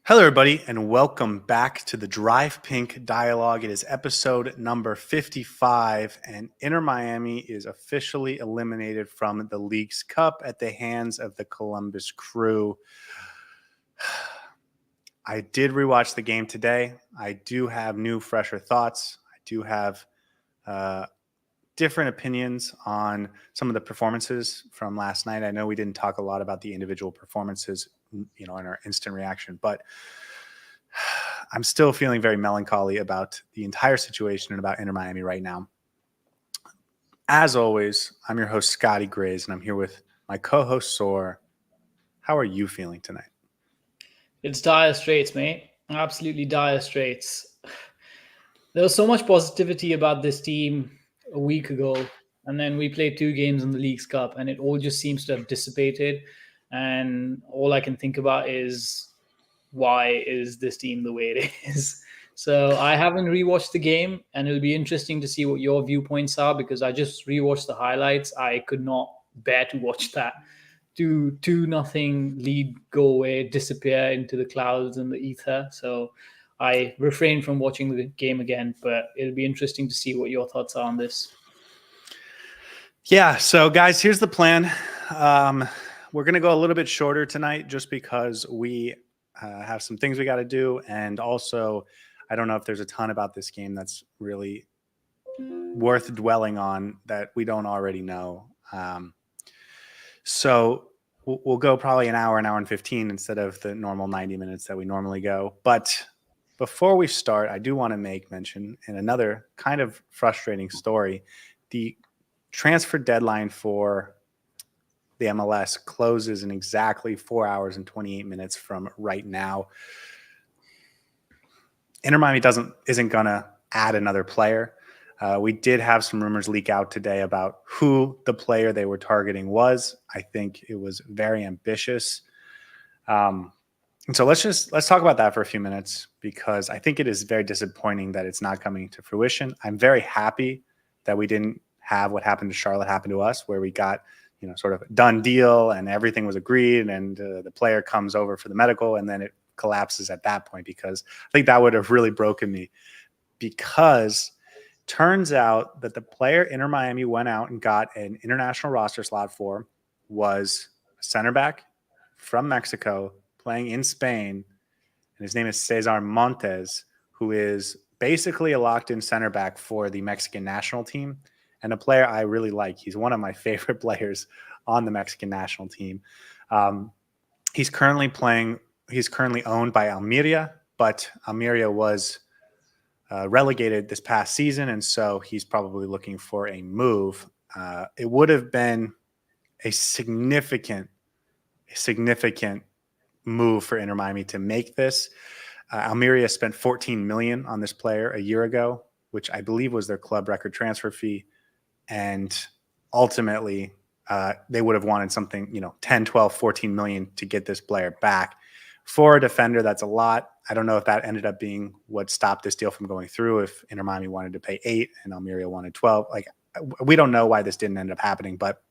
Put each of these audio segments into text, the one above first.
Hello, everybody, and welcome back to the Drive Pink Dialogue. It is episode number 55, and Inter Miami is officially eliminated from the League's Cup at the hands of the Columbus Crew. I did rewatch the game today. I do have new, fresher thoughts. I do have different opinions on some of the performances from last night. I know we didn't talk a lot about the individual performances, in our instant reaction, but I'm still feeling very melancholy about the entire situation and about Inter Miami right now. As always, I'm your host, Scotty Grays, and I'm here with my co-host, Saur. How are you feeling tonight? It's dire straits, mate. Absolutely dire straits. There was so much positivity about this team a week ago, and then we played two games in the League's Cup, and it all just seems to have dissipated. And all I can think about is why is this team the way it is? So I haven't rewatched the game, and it'll be interesting to see what your viewpoints are because I just rewatched the highlights. I could not bear to watch that 2-0 lead go away, disappear into the clouds and the ether. So I refrained from watching the game again, but it'll be interesting to see what your thoughts are on this. Yeah, so guys, here's the plan. We're going to go a little bit shorter tonight just because we have some things we got to do. And also, I don't know if there's a ton about this game that's really worth dwelling on that we don't already know. So we'll go probably an hour and 15 instead of the normal 90 minutes that we normally go. But before we start, I do want to make mention in another kind of frustrating story. The transfer deadline for the MLS closes in exactly 4 hours and 28 minutes from right now. Inter Miami isn't going to add another player. We did have some rumors leak out today about who the player they were targeting was. I think it was very ambitious. And so let's talk about that for a few minutes because I think it is very disappointing that it's not coming to fruition. I'm very happy that we didn't have what happened to Charlotte happen to us, where we got, sort of a done deal and everything was agreed and the player comes over for the medical and then it collapses at that point, because I think that would have really broken me, because turns out that the player Inter Miami went out and got an international roster slot for was a center back from Mexico playing in Spain, and his name is Cesar Montes, who is basically a locked-in center back for the Mexican national team and a player I really like. He's one of my favorite players on the Mexican national team. He's currently owned by Almeria, but Almeria was relegated this past season, and so he's probably looking for a move. It would have been a significant move for Inter Miami to make this. Almeria spent $14 million on this player a year ago, which I believe was their club record transfer fee. And ultimately, they would have wanted something, 10, 12, 14 million to get this player back. For a defender, that's a lot. I don't know if that ended up being what stopped this deal from going through, if Inter Miami wanted to pay 8 and Almeria wanted 12. We don't know why this didn't end up happening, but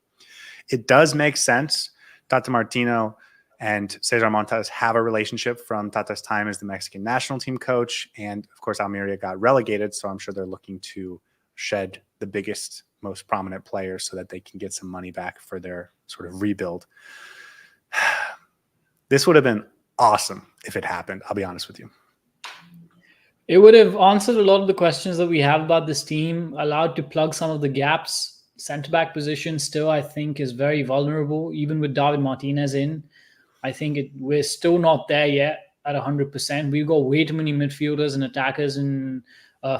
it does make sense. Tata Martino and Cesar Montes have a relationship from Tata's time as the Mexican national team coach. And of course, Almeria got relegated, so I'm sure they're looking to shed the biggest, most prominent players so that they can get some money back for their sort of rebuild. This would have been awesome if it happened. I'll be honest with you. It would have answered a lot of the questions that we have about this team, allowed to plug some of the gaps. Center back position still, I think, is very vulnerable, even with David Martinez in. I think we're still not there yet at 100%. We've got way too many midfielders and attackers and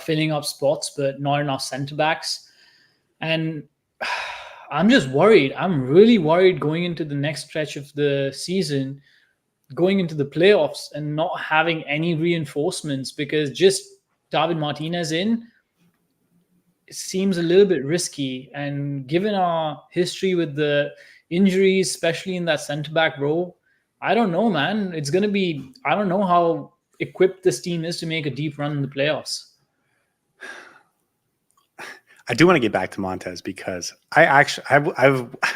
filling up spots, but not enough center backs. And I'm just worried. I'm really worried going into the next stretch of the season, going into the playoffs and not having any reinforcements, because just David Martinez in, it seems a little bit risky. And given our history with the injuries, especially in that center back role, I don't know, man. It's going to be, I don't know how equipped this team is to make a deep run in the playoffs. I do want to get back to Montes because I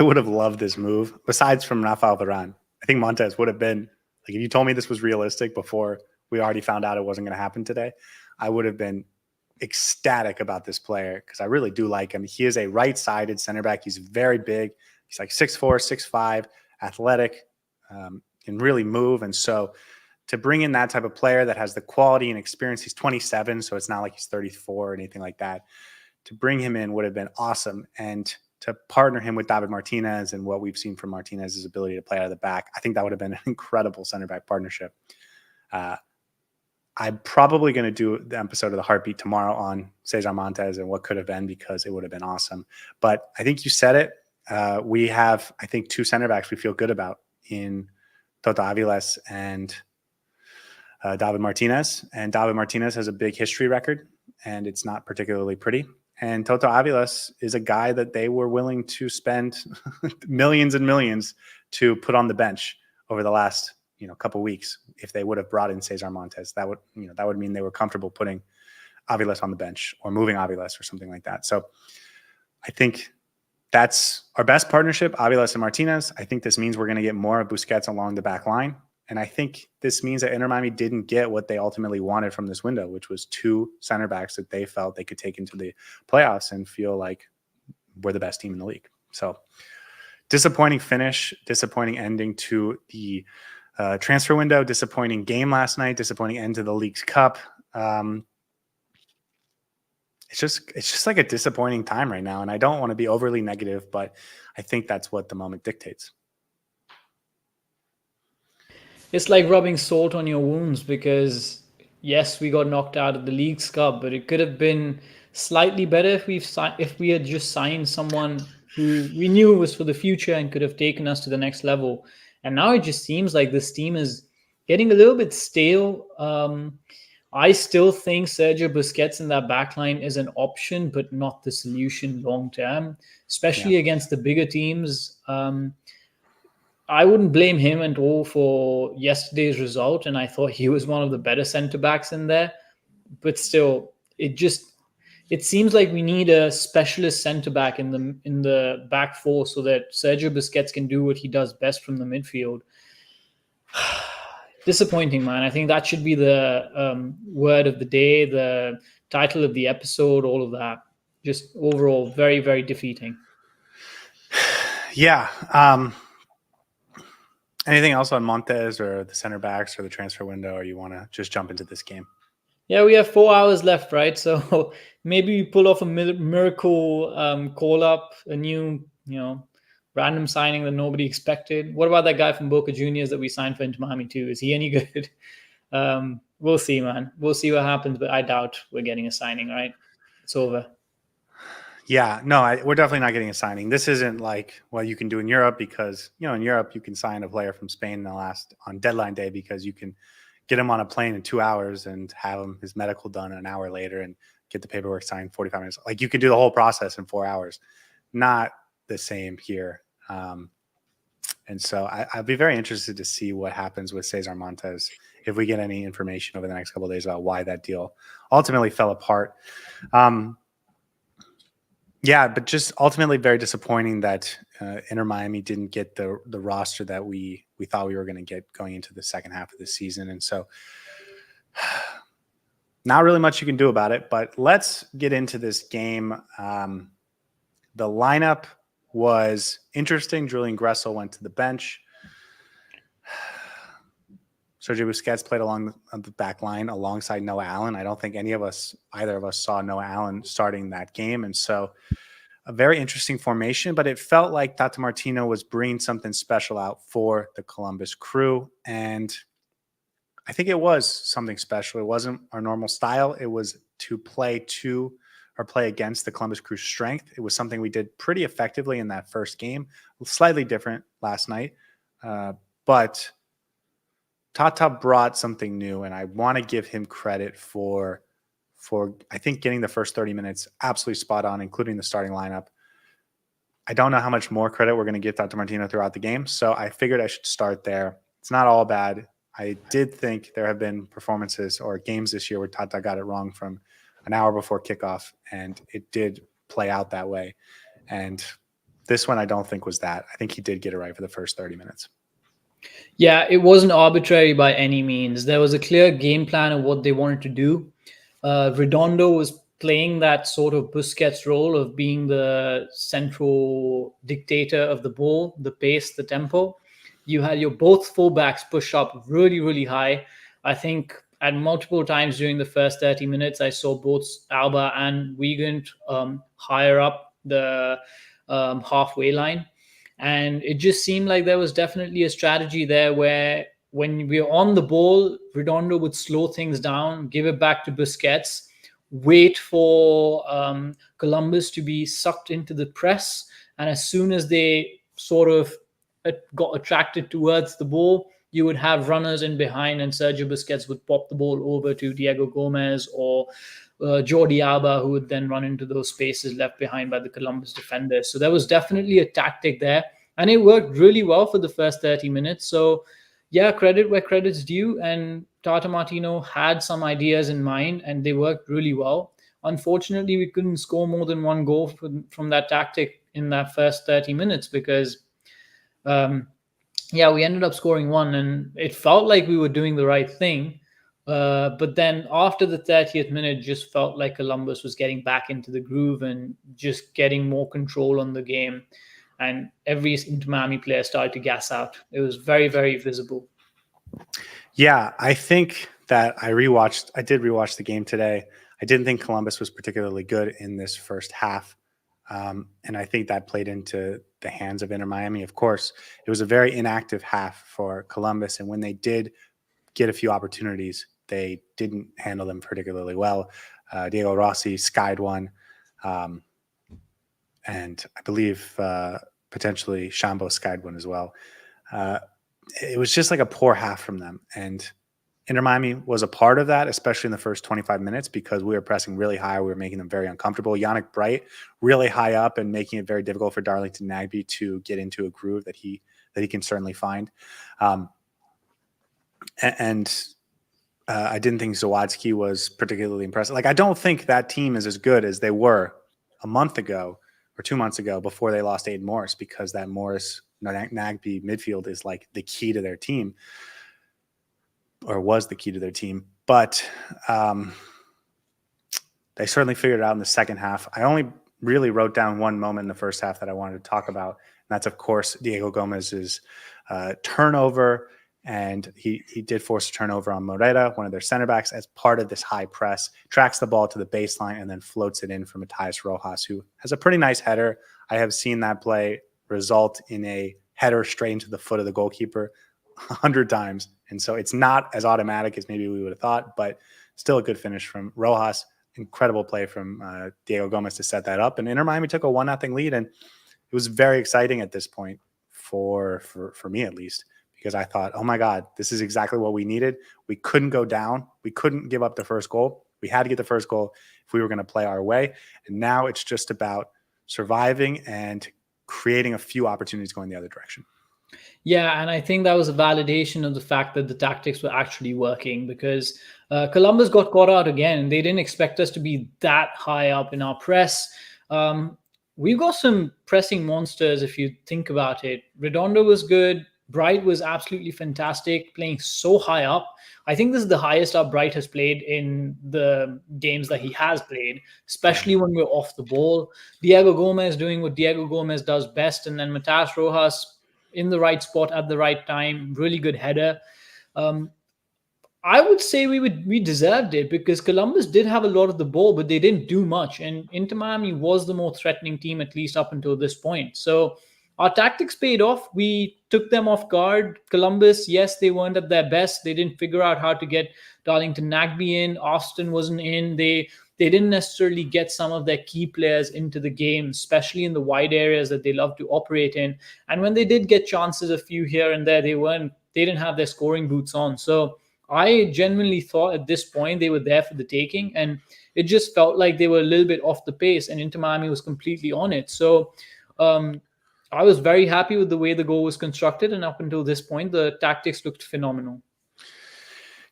would have loved this move. Besides from Rafael Varane, I think Montes would have been Like if you told me this was realistic before we already found out it wasn't going to happen today, I would have been ecstatic about this player because I really do like him. He is a right-sided center back. He's very big. He's like 6'4", 6'5", athletic, can really move. And so to bring in that type of player that has the quality and experience, he's 27, so it's not like he's 34 or anything like that. To bring him in would have been awesome. And to partner him with David Martinez and what we've seen from Martinez's ability to play out of the back, I think that would have been an incredible center back partnership. I'm probably going to do the episode of The Heartbeat tomorrow on Cesar Montes and what could have been, because it would have been awesome. But I think you said it. We have, I think, two center backs we feel good about in Toto Aviles and David Martinez. And David Martinez has a big history record, and it's not particularly pretty. And Toto Aviles is a guy that they were willing to spend millions and millions to put on the bench over the last couple weeks. If they would have brought in Cesar Montes, that would mean they were comfortable putting Aviles on the bench or moving Aviles or something like that. So I think that's our best partnership, Aviles and Martinez. I think this means we're going to get more of Busquets along the back line. And I think this means that Inter Miami didn't get what they ultimately wanted from this window, which was two center backs that they felt they could take into the playoffs and feel like we're the best team in the league. So disappointing finish, disappointing ending to the transfer window, disappointing game last night, disappointing end to the League's Cup. It's just like a disappointing time right now. And I don't want to be overly negative, but I think that's what the moment dictates. It's like rubbing salt on your wounds because, yes, we got knocked out of the League's Cup, but it could have been slightly better if we had just signed someone who we knew was for the future and could have taken us to the next level. And now it just seems like this team is getting a little bit stale. I still think Sergio Busquets in that backline is an option, but not the solution long term, especially against the bigger teams. I wouldn't blame him at all for yesterday's result, and I thought he was one of the better center backs in there. But still, it seems like we need a specialist center back in the back four so that Sergio Busquets can do what he does best from the midfield. Disappointing, man. I think that should be the word of the day, the title of the episode, all of that. Just overall, very, very defeating. Yeah. Anything else on Montes or the center backs or the transfer window, or you want to just jump into this game? Yeah, we have 4 hours left, right? So maybe we pull off a miracle call up, a new, random signing that nobody expected. What about that guy from Boca Juniors that we signed for Inter Miami too? Is he any good? We'll see, man. We'll see what happens, but I doubt we're getting a signing, right? It's over. Yeah, no, we're definitely not getting a signing. This isn't like what you can do in Europe because, in Europe you can sign a player from Spain on deadline day because you can get him on a plane in 2 hours and have his medical done an hour later and get the paperwork signed 45 minutes. Like you can do the whole process in 4 hours. Not the same here. And so I'd be very interested to see what happens with Cesar Montes if we get any information over the next couple of days about why that deal ultimately fell apart. Yeah, but just ultimately very disappointing that Inter Miami didn't get the roster that we thought we were going to get going into the second half of the season. And so not really much you can do about it, but let's get into this game. The lineup was interesting. Julian Gressel went to the bench. Sergio Busquets played along the back line alongside Noah Allen. I don't think either of us saw Noah Allen starting that game. And so a very interesting formation, but it felt like Tata Martino was bringing something special out for the Columbus Crew. And I think it was something special. It wasn't our normal style. It was to play against the Columbus Crew's strength. It was something we did pretty effectively in that first game, slightly different last night. But Tata brought something new, and I want to give him credit for I think getting the first 30 minutes absolutely spot on, including the starting lineup. I don't know how much more credit we're going to give Tata Martino throughout the game, so I figured I should start there. It's not all bad. I did think there have been performances or games this year where Tata got it wrong from an hour before kickoff, and it did play out that way. And this one I don't think was that. I think he did get it right for the first 30 minutes. Yeah, it wasn't arbitrary by any means. There was a clear game plan of what they wanted to do. Redondo was playing that sort of Busquets role of being the central dictator of the ball, the pace, the tempo. You had your both fullbacks push up really, really high. I think at multiple times during the first 30 minutes, I saw both Alba and Wiegand higher up the halfway line. And it just seemed like there was definitely a strategy there where when we were on the ball, Redondo would slow things down, give it back to Busquets, wait for Columbus to be sucked into the press. And as soon as they sort of got attracted towards the ball, you would have runners in behind, and Sergio Busquets would pop the ball over to Diego Gómez or Jordi Alba, who would then run into those spaces left behind by the Columbus defenders. So there was definitely a tactic there, and it worked really well for the first 30 minutes. So, yeah, credit where credit's due. And Tata Martino had some ideas in mind, and they worked really well. Unfortunately, we couldn't score more than one goal from that tactic in that first 30 minutes because um, yeah, we ended up scoring one, and it felt like we were doing the right thing. But then after the 30th minute, just felt like Columbus was getting back into the groove and just getting more control on the game. And every Inter Miami player started to gas out. It was very, very visible. Yeah, I think that I did rewatch the game today. I didn't think Columbus was particularly good in this first half. And I think that played into the hands of Inter Miami. Of course, it was a very inactive half for Columbus. And when they did get a few opportunities, they didn't handle them particularly well. Diego Rossi skied one. And I believe potentially Shambo skied one as well. It was just like a poor half from them. And Inter Miami was a part of that, especially in the first 25 minutes, because we were pressing really high. We were making them very uncomfortable. Yannick Bright really high up and making it very difficult for Darlington Nagbe to get into a groove that he can certainly find. I didn't think Zawadzki was particularly impressive. Like, I don't think that team is as good as they were a month ago or 2 months ago before they lost Aiden Morris, because that Morris Nagbe midfield is like the key to their team, or was the key to their team. But they certainly figured it out in the second half. I only really wrote down one moment in the first half that I wanted to talk about, and that's, of course, Diego Gómez's turnover. And he did force a turnover on Moreta, one of their center backs, as part of this high press, tracks the ball to the baseline, and then floats it in for Matías Rojas, who has a pretty nice header. I have seen that play result in a header straight into the foot of the goalkeeper 100 times. And so it's not as automatic as maybe we would have thought, but still a good finish from Rojas. Incredible play from Diego Gómez to set that up. And Inter Miami took a 1-0 lead. And it was very exciting at this point for me, at least, because I thought, oh my God, this is exactly what we needed. We couldn't go down. We couldn't give up the first goal. We had to get the first goal if we were going to play our way. And now it's just about surviving and creating a few opportunities going the other direction. Yeah, and I think that was a validation of the fact that the tactics were actually working, because Columbus got caught out again. They didn't expect us to be that high up in our press. We've got some pressing monsters if you think about it. Redondo was good. Bright was absolutely fantastic, playing so high up. I think this is the highest up Bright has played in the games that he has played, especially when we're off the ball. Diego Gómez doing what Diego Gómez does best, and then Matías Rojas in the right spot at the right time. Really good header. I would say we deserved it, because Columbus did have a lot of the ball, but they didn't do much. And Inter Miami was the more threatening team, at least up until this point. So our tactics paid off. We took them off guard. Columbus, yes, they weren't at their best. They didn't figure out how to get Darlington Nagbe in. Austin wasn't in. They didn't necessarily get some of their key players into the game, especially in the wide areas that they love to operate in. And when they did get chances, a few here and there, they didn't have their scoring boots on. So I genuinely thought at this point they were there for the taking, and it just felt like they were a little bit off the pace, and Inter Miami was completely on it. So I was very happy with the way the goal was constructed, and up until this point, the tactics looked phenomenal.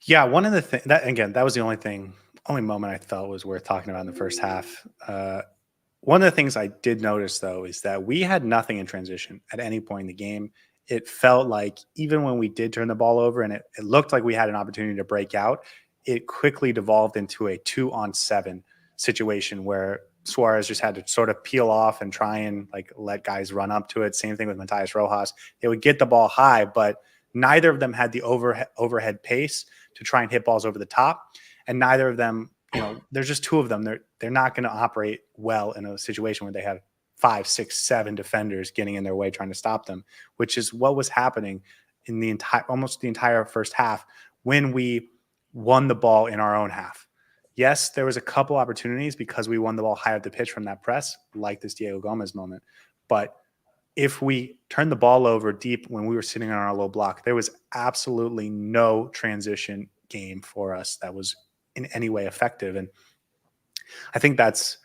Yeah, one of the things that was the only moment I felt was worth talking about in the first half. One of the things I did notice, though, is that we had nothing in transition at any point in the game. it felt like even when we did turn the ball over and it looked like we had an opportunity to break out, it quickly devolved into a 2-on-7 situation where Suárez just had to sort of peel off and try and like let guys run up to it. Same thing with Matías Rojas. They would get the ball high, but neither of them had the overhead pace to try and hit balls over the top. And neither of them, there's just two of them. They're not going to operate well in a situation where they have 5, 6, 7 defenders getting in their way trying to stop them, which is what was happening in almost the entire first half when we won the ball in our own half. Yes, there was a couple opportunities because we won the ball high up the pitch from that press, like this Diego Gómez moment. But if we turned the ball over deep when we were sitting on our low block, there was absolutely no transition game for us that was in any way effective. And I think that's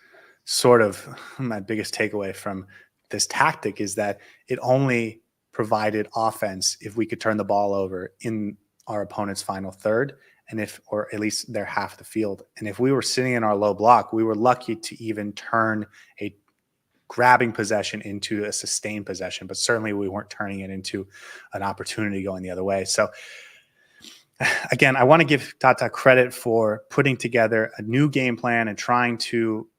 sort of my biggest takeaway from this tactic is that it only provided offense if we could turn the ball over in our opponent's final third, or at least their half the field. And if we were sitting in our low block, we were lucky to even turn a grabbing possession into a sustained possession, but certainly we weren't turning it into an opportunity going the other way. So again, I want to give Tata credit for putting together a new game plan and trying to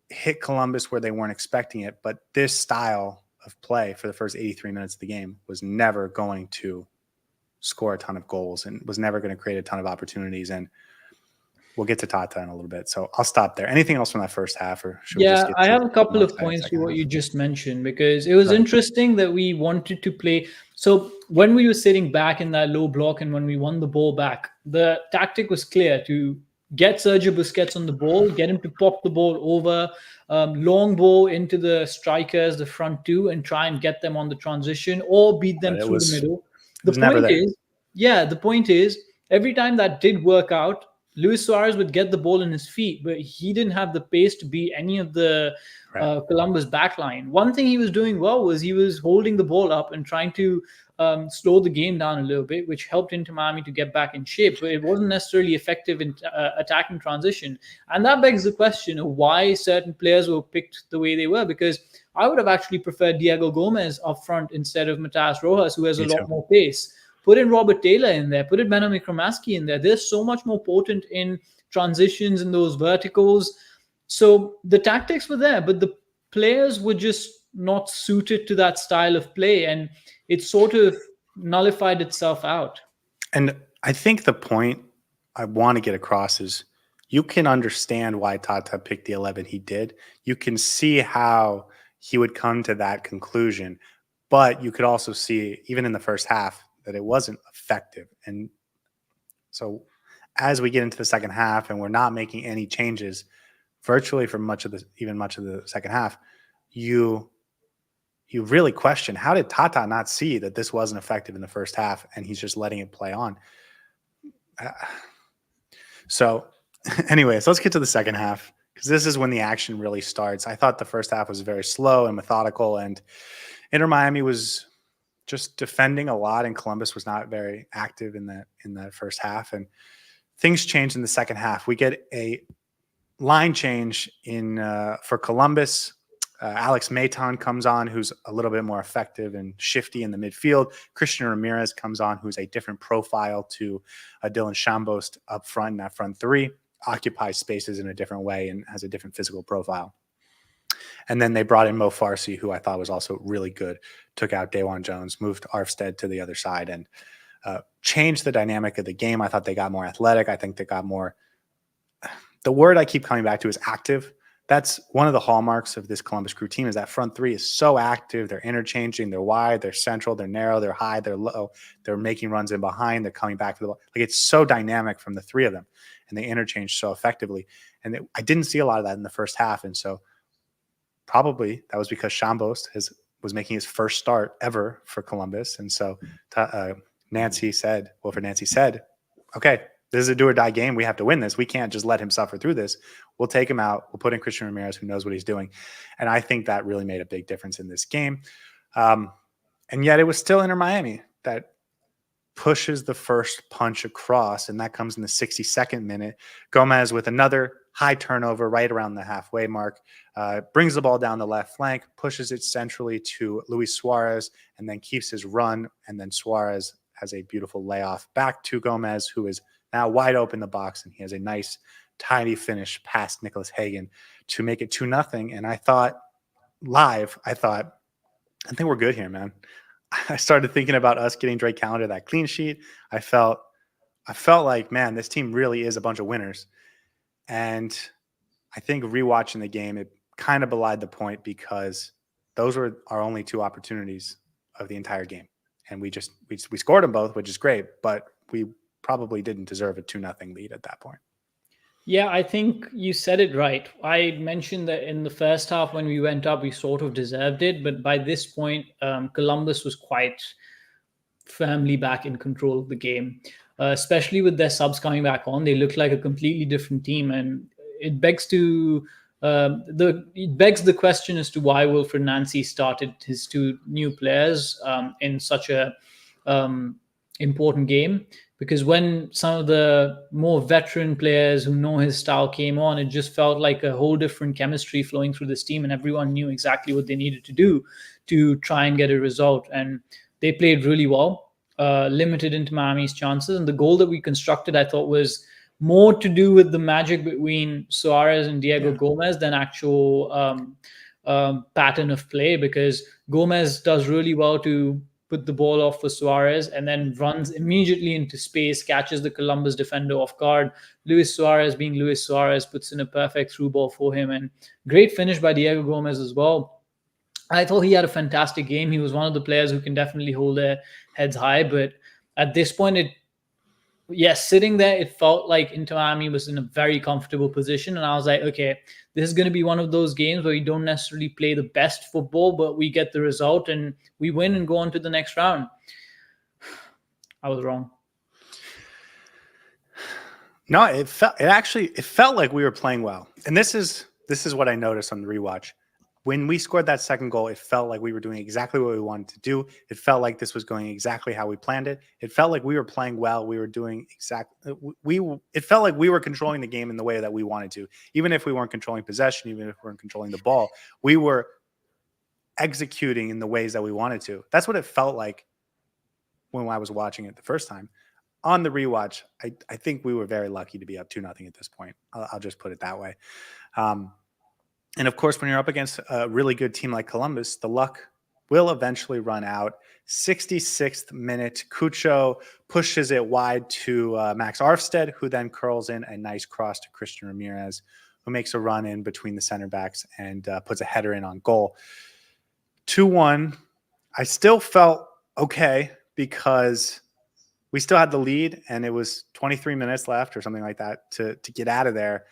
hit Columbus where they weren't expecting it. But this style of play for the first 83 minutes of the game was never going to score a ton of goals and was never going to create a ton of opportunities. And we'll get to Tata in a little bit. So I'll stop there. Anything else from that first half, or should we just get I to have a couple more of points to second what half? you just mentioned, because it was Right. interesting that we wanted to play. So when we were sitting back in that low block and when we won the ball back, the tactic was clear to get Sergio Busquets on the ball, get him to pop the ball over, long ball into the strikers, the front two, and try and get them on the transition or beat them But it through the was middle. The was never point there. is, the point is, every time that did work out, Luis Suarez would get the ball in his feet, but he didn't have the pace to beat any of the Right. Columbus backline. One thing he was doing well was he was holding the ball up and trying to slow the game down a little bit, which helped Inter Miami to get back in shape, but it wasn't necessarily effective in attacking transition. And that begs the question of why certain players were picked the way they were, because I would have actually preferred Diego Gómez up front instead of Matías Rojas, who has a Me lot too. more pace. Put in Robert Taylor in there. Put in Benjamin Kromaski in there. They're so much more potent in transitions and those verticals. So the tactics were there, but the players were just not suited to that style of play, and it sort of nullified itself out. And I think the point I want to get across is you can understand why Tata picked the 11 he did. You can see how he would come to that conclusion, but you could also see, even in the first half, that it wasn't effective. And so as we get into the second half and we're not making any changes virtually for much of the second half, you really question, how did Tata not see that this wasn't effective in the first half and he's just letting it play on? So anyways, let's get to the second half, because this is when the action really starts. I thought the first half was very slow and methodical, and Inter Miami was just defending a lot, and Columbus was not very active in that first half. And things changed in the second half. We get a line change for Columbus. Alex Maton comes on, who's a little bit more effective and shifty in the midfield. Christian Ramirez comes on, who's a different profile to Dylan Shambost up front in that front three, occupies spaces in a different way and has a different physical profile. And then they brought in Mo Farsi, who I thought was also really good, took out Daewon Jones, moved Arfstead to the other side, and changed the dynamic of the game. I thought they got more athletic. I think they got more – the word I keep coming back to is active. That's one of the hallmarks of this Columbus Crew team, is that front three is so active. They're interchanging. They're wide. They're central. They're narrow. They're high. They're low. They're making runs in behind. They're coming back to the ball. Like, it's so dynamic from the three of them, and they interchange so effectively. And I didn't see a lot of that in the first half, and so probably that was because Shambost was making his first start ever for Columbus, and so Nancy said, okay, this is a do or die game. We have to win this. We can't just let him suffer through this. We'll take him out. We'll put in Christian Ramirez, who knows what he's doing. And I think that really made a big difference in this game. And yet it was still Inter Miami that pushes the first punch across, and that comes in the 62nd minute. Gómez with another high turnover right around the halfway mark, brings the ball down the left flank, pushes it centrally to Luis Suarez, and then keeps his run. And then Suarez has a beautiful layoff back to Gómez, who is now wide open in the box, and he has a nice, tidy finish past Nicholas Hagen to make it 2-0. And I thought, I think we're good here, man. I started thinking about us getting Drake Callender that clean sheet. I felt like, man, this team really is a bunch of winners. And I think rewatching the game, it kind of belied the point, because those were our only 2 opportunities of the entire game. And we scored them both, which is great, but we probably didn't deserve a 2-0 lead at that point. Yeah, I think you said it right. I mentioned that in the first half when we went up, we sort of deserved it. But by this point, Columbus was quite firmly back in control of the game, especially with their subs coming back on. They look like a completely different team. And it begs the question as to why Wilfred Nancy started his 2 new players in such a important game. Because when some of the more veteran players who know his style came on, it just felt like a whole different chemistry flowing through this team, and everyone knew exactly what they needed to do to try and get a result. And they played really well, limited Inter Miami's chances. And the goal that we constructed, I thought, was more to do with the magic between Suarez and Diego Gómez than actual pattern of play, because Gómez does really well to put the ball off for Suarez and then runs immediately into space, catches the Columbus defender off guard. Luis Suarez, being Luis Suarez, puts in a perfect through ball for him, and great finish by Diego Gómez as well. I thought he had a fantastic game. He was one of the players who can definitely hold their heads high, but at this point, sitting there, it felt like Inter Miami was in a very comfortable position. And I was like, okay, this is going to be one of those games where we don't necessarily play the best football, but we get the result and we win and go on to the next round. I was wrong. No, it felt like we were playing well. And this is what I noticed on the rewatch. When we scored that second goal, it felt like we were doing exactly what we wanted to do. It felt like this was going exactly how we planned it. It felt like we were playing well. We were doing it felt like we were controlling the game in the way that we wanted to. Even if we weren't controlling possession, even if we weren't controlling the ball, we were executing in the ways that we wanted to. That's what it felt like when I was watching it the first time. On the rewatch, I think we were very lucky to be up 2-0 at this point. I'll just put it that way. And of course, when you're up against a really good team like Columbus, the luck will eventually run out. 66th minute, Cucho pushes it wide to Max Arfstead, who then curls in a nice cross to Christian Ramirez, who makes a run in between the center backs and puts a header in on goal. 2-1. I still felt okay because we still had the lead and it was 23 minutes left or something like that to get out of there.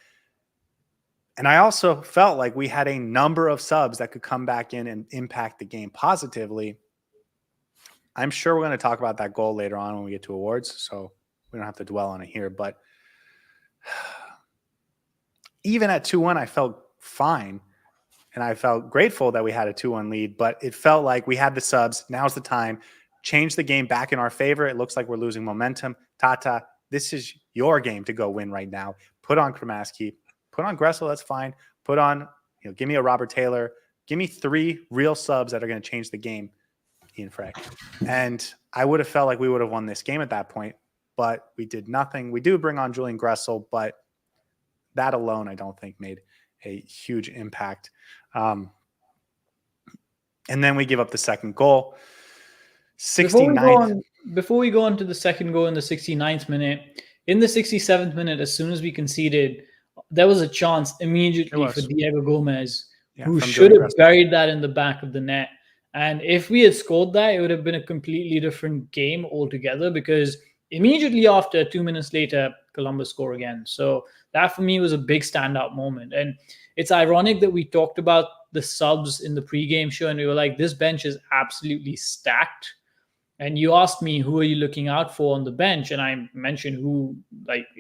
And I also felt like we had a number of subs that could come back in and impact the game positively. I'm sure we're going to talk about that goal later on when we get to awards, so we don't have to dwell on it here. But even at 2-1, I felt fine. And I felt grateful that we had a 2-1 lead, but it felt like we had the subs. Now's the time. Change the game back in our favor. It looks like we're losing momentum. Tata, this is your game to go win right now. Put on Kramaski. Put on Gressel, that's fine. Put on, give me a Robert Taylor. Give me 3 real subs that are going to change the game, Ian Frey. And I would have felt like we would have won this game at that point, but we did nothing. We do bring on Julian Gressel, but that alone I don't think made a huge impact. And then we give up the second goal. 69th. Before we go on to the second goal in the 69th minute, in the 67th minute, as soon as we conceded, there was a chance immediately for Diego Gómez, who should have buried that in the back of the net. And if we had scored that, it would have been a completely different game altogether, because immediately after, 2 minutes later, Columbus score again. So that for me was a big standout moment. And it's ironic that we talked about the subs in the pregame show and we were like, this bench is absolutely stacked. And you asked me, who are you looking out for on the bench? And I mentioned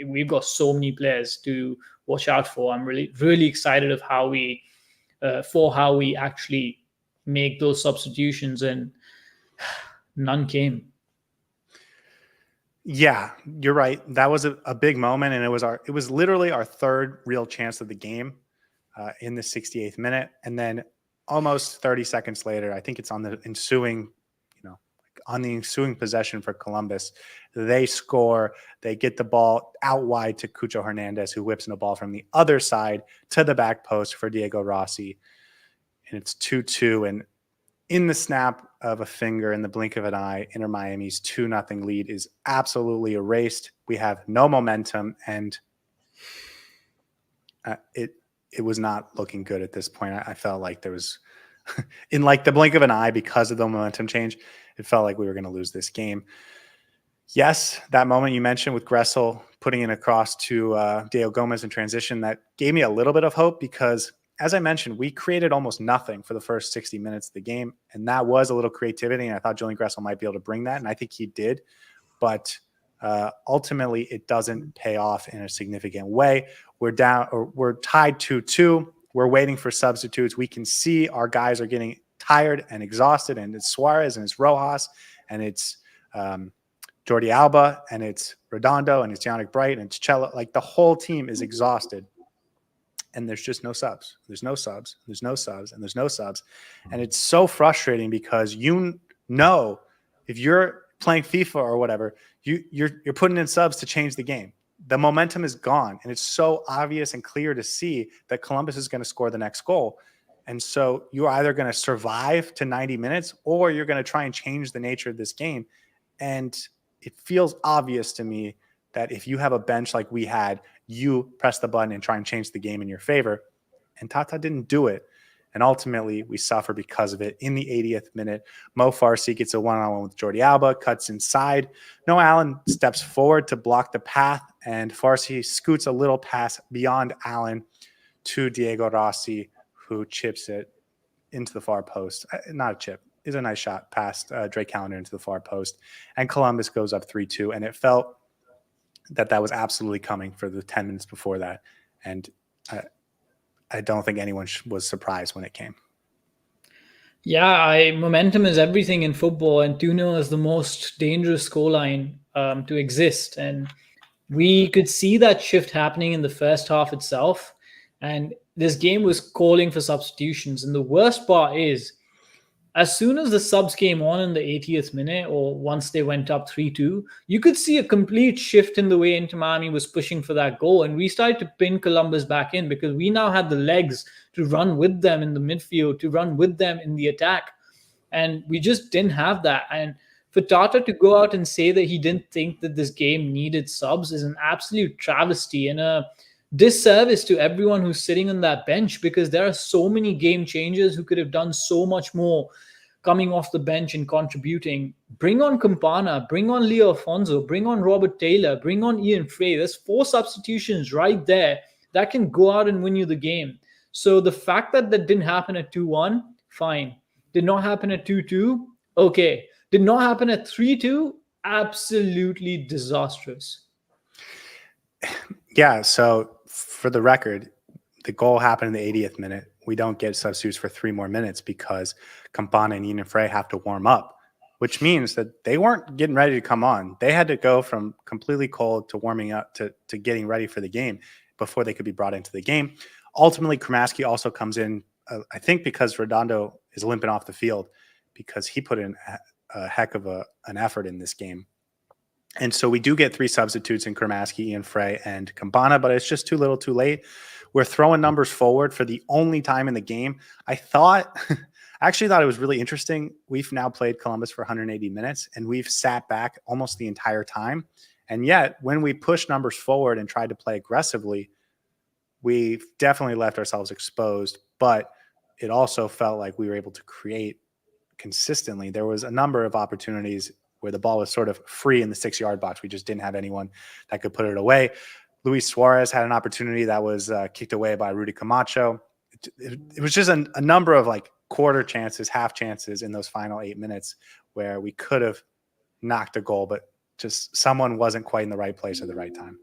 we've got so many players to watch out for. I'm really, really excited of how we actually make those substitutions, and none came. Yeah, you're right. That was a big moment, and it was literally our third real chance of the game in the 68th minute, and then almost 30 seconds later, I think it's on the ensuing, on the ensuing possession for Columbus, they score. They get the ball out wide to Cucho Hernandez, who whips in a ball from the other side to the back post for Diego Rossi, and it's 2-2. And in the snap of a finger, in the blink of an eye, Inter Miami's 2-0 lead is absolutely erased. We have no momentum, and it was not looking good at this point. I felt like there was, in like the blink of an eye, because of the momentum change, it felt like we were going to lose this game. Yes, that moment you mentioned with Gressel putting it across to Diego Gómez in transition, that gave me a little bit of hope because, as I mentioned, we created almost nothing for the first 60 minutes of the game, and that was a little creativity, and I thought Julian Gressel might be able to bring that, and I think he did, but ultimately it doesn't pay off in a significant way. We're tied 2-2. We're waiting for substitutes. We can see our guys are getting tired and exhausted, and it's Suárez and it's Rojas and it's Jordi Alba and it's Redondo and it's Yannick Bright and it's Chelo. Like, the whole team is exhausted, and there's just no subs. There's no subs. There's no subs, and there's no subs, and it's so frustrating because if you're playing FIFA or whatever, you're putting in subs to change the game. The momentum is gone, and it's so obvious and clear to see that Columbus is going to score the next goal. And so you're either going to survive to 90 minutes or you're going to try and change the nature of this game. And it feels obvious to me that if you have a bench like we had, you press the button and try and change the game in your favor. And Tata didn't do it. And ultimately, we suffer because of it. In the 80th minute, Mo Farsi gets a one-on-one with Jordi Alba, cuts inside. Noah Allen steps forward to block the path, and Farsi scoots a little pass beyond Allen to Diego Rossi, who chips it into the far post. Not a chip. It's a nice shot past Drake Callender into the far post. And Columbus goes up 3-2, and it felt that was absolutely coming for the 10 minutes before that. And I don't think anyone was surprised when it came. Yeah, momentum is everything in football, and 2-0 is the most dangerous scoreline to exist. And we could see that shift happening in the first half itself. And this game was calling for substitutions. And the worst part is, as soon as the subs came on in the 80th minute, or once they went up 3-2, you could see a complete shift in the way Inter Miami was pushing for that goal. And we started to pin Columbus back in because we now had the legs to run with them in the midfield, to run with them in the attack. And we just didn't have that. And for Tata to go out and say that he didn't think that this game needed subs is an absolute travesty and a disservice to everyone who's sitting on that bench, because there are so many game changers who could have done so much more coming off the bench and contributing. Bring on Campana, bring on Leo Afonso, bring on Robert Taylor, bring on Ian Frey. There's 4 substitutions right there that can go out and win you the game. So the fact that didn't happen at 2-1, fine. Did not happen at 2-2, okay. Did not happen at 3-2, absolutely disastrous. Yeah, so for the record, the goal happened in the 80th minute. We don't get substitutes for 3 more minutes because Campana and Ian Frey have to warm up, which means that they weren't getting ready to come on. They had to go from completely cold to warming up to getting ready for the game before they could be brought into the game. Ultimately, Kramaski also comes in, I think because Redondo is limping off the field, because he put in a heck of an effort in this game. And so we do get 3 substitutes in Kramaski, Ian Frey, and Campana, but it's just too little too late. We're throwing numbers forward for the only time in the game. I actually thought it was really interesting. We've now played Columbus for 180 minutes, and we've sat back almost the entire time. And yet, when we pushed numbers forward and tried to play aggressively, we've definitely left ourselves exposed, but it also felt like we were able to create consistently. There was a number of opportunities where the ball was sort of free in the 6-yard box. We just didn't have anyone that could put it away. Luis Suárez had an opportunity that was kicked away by Rudy Camacho. It was just a number of like quarter chances, half chances in those final 8 minutes where we could have knocked a goal, but just someone wasn't quite in the right place at the right time,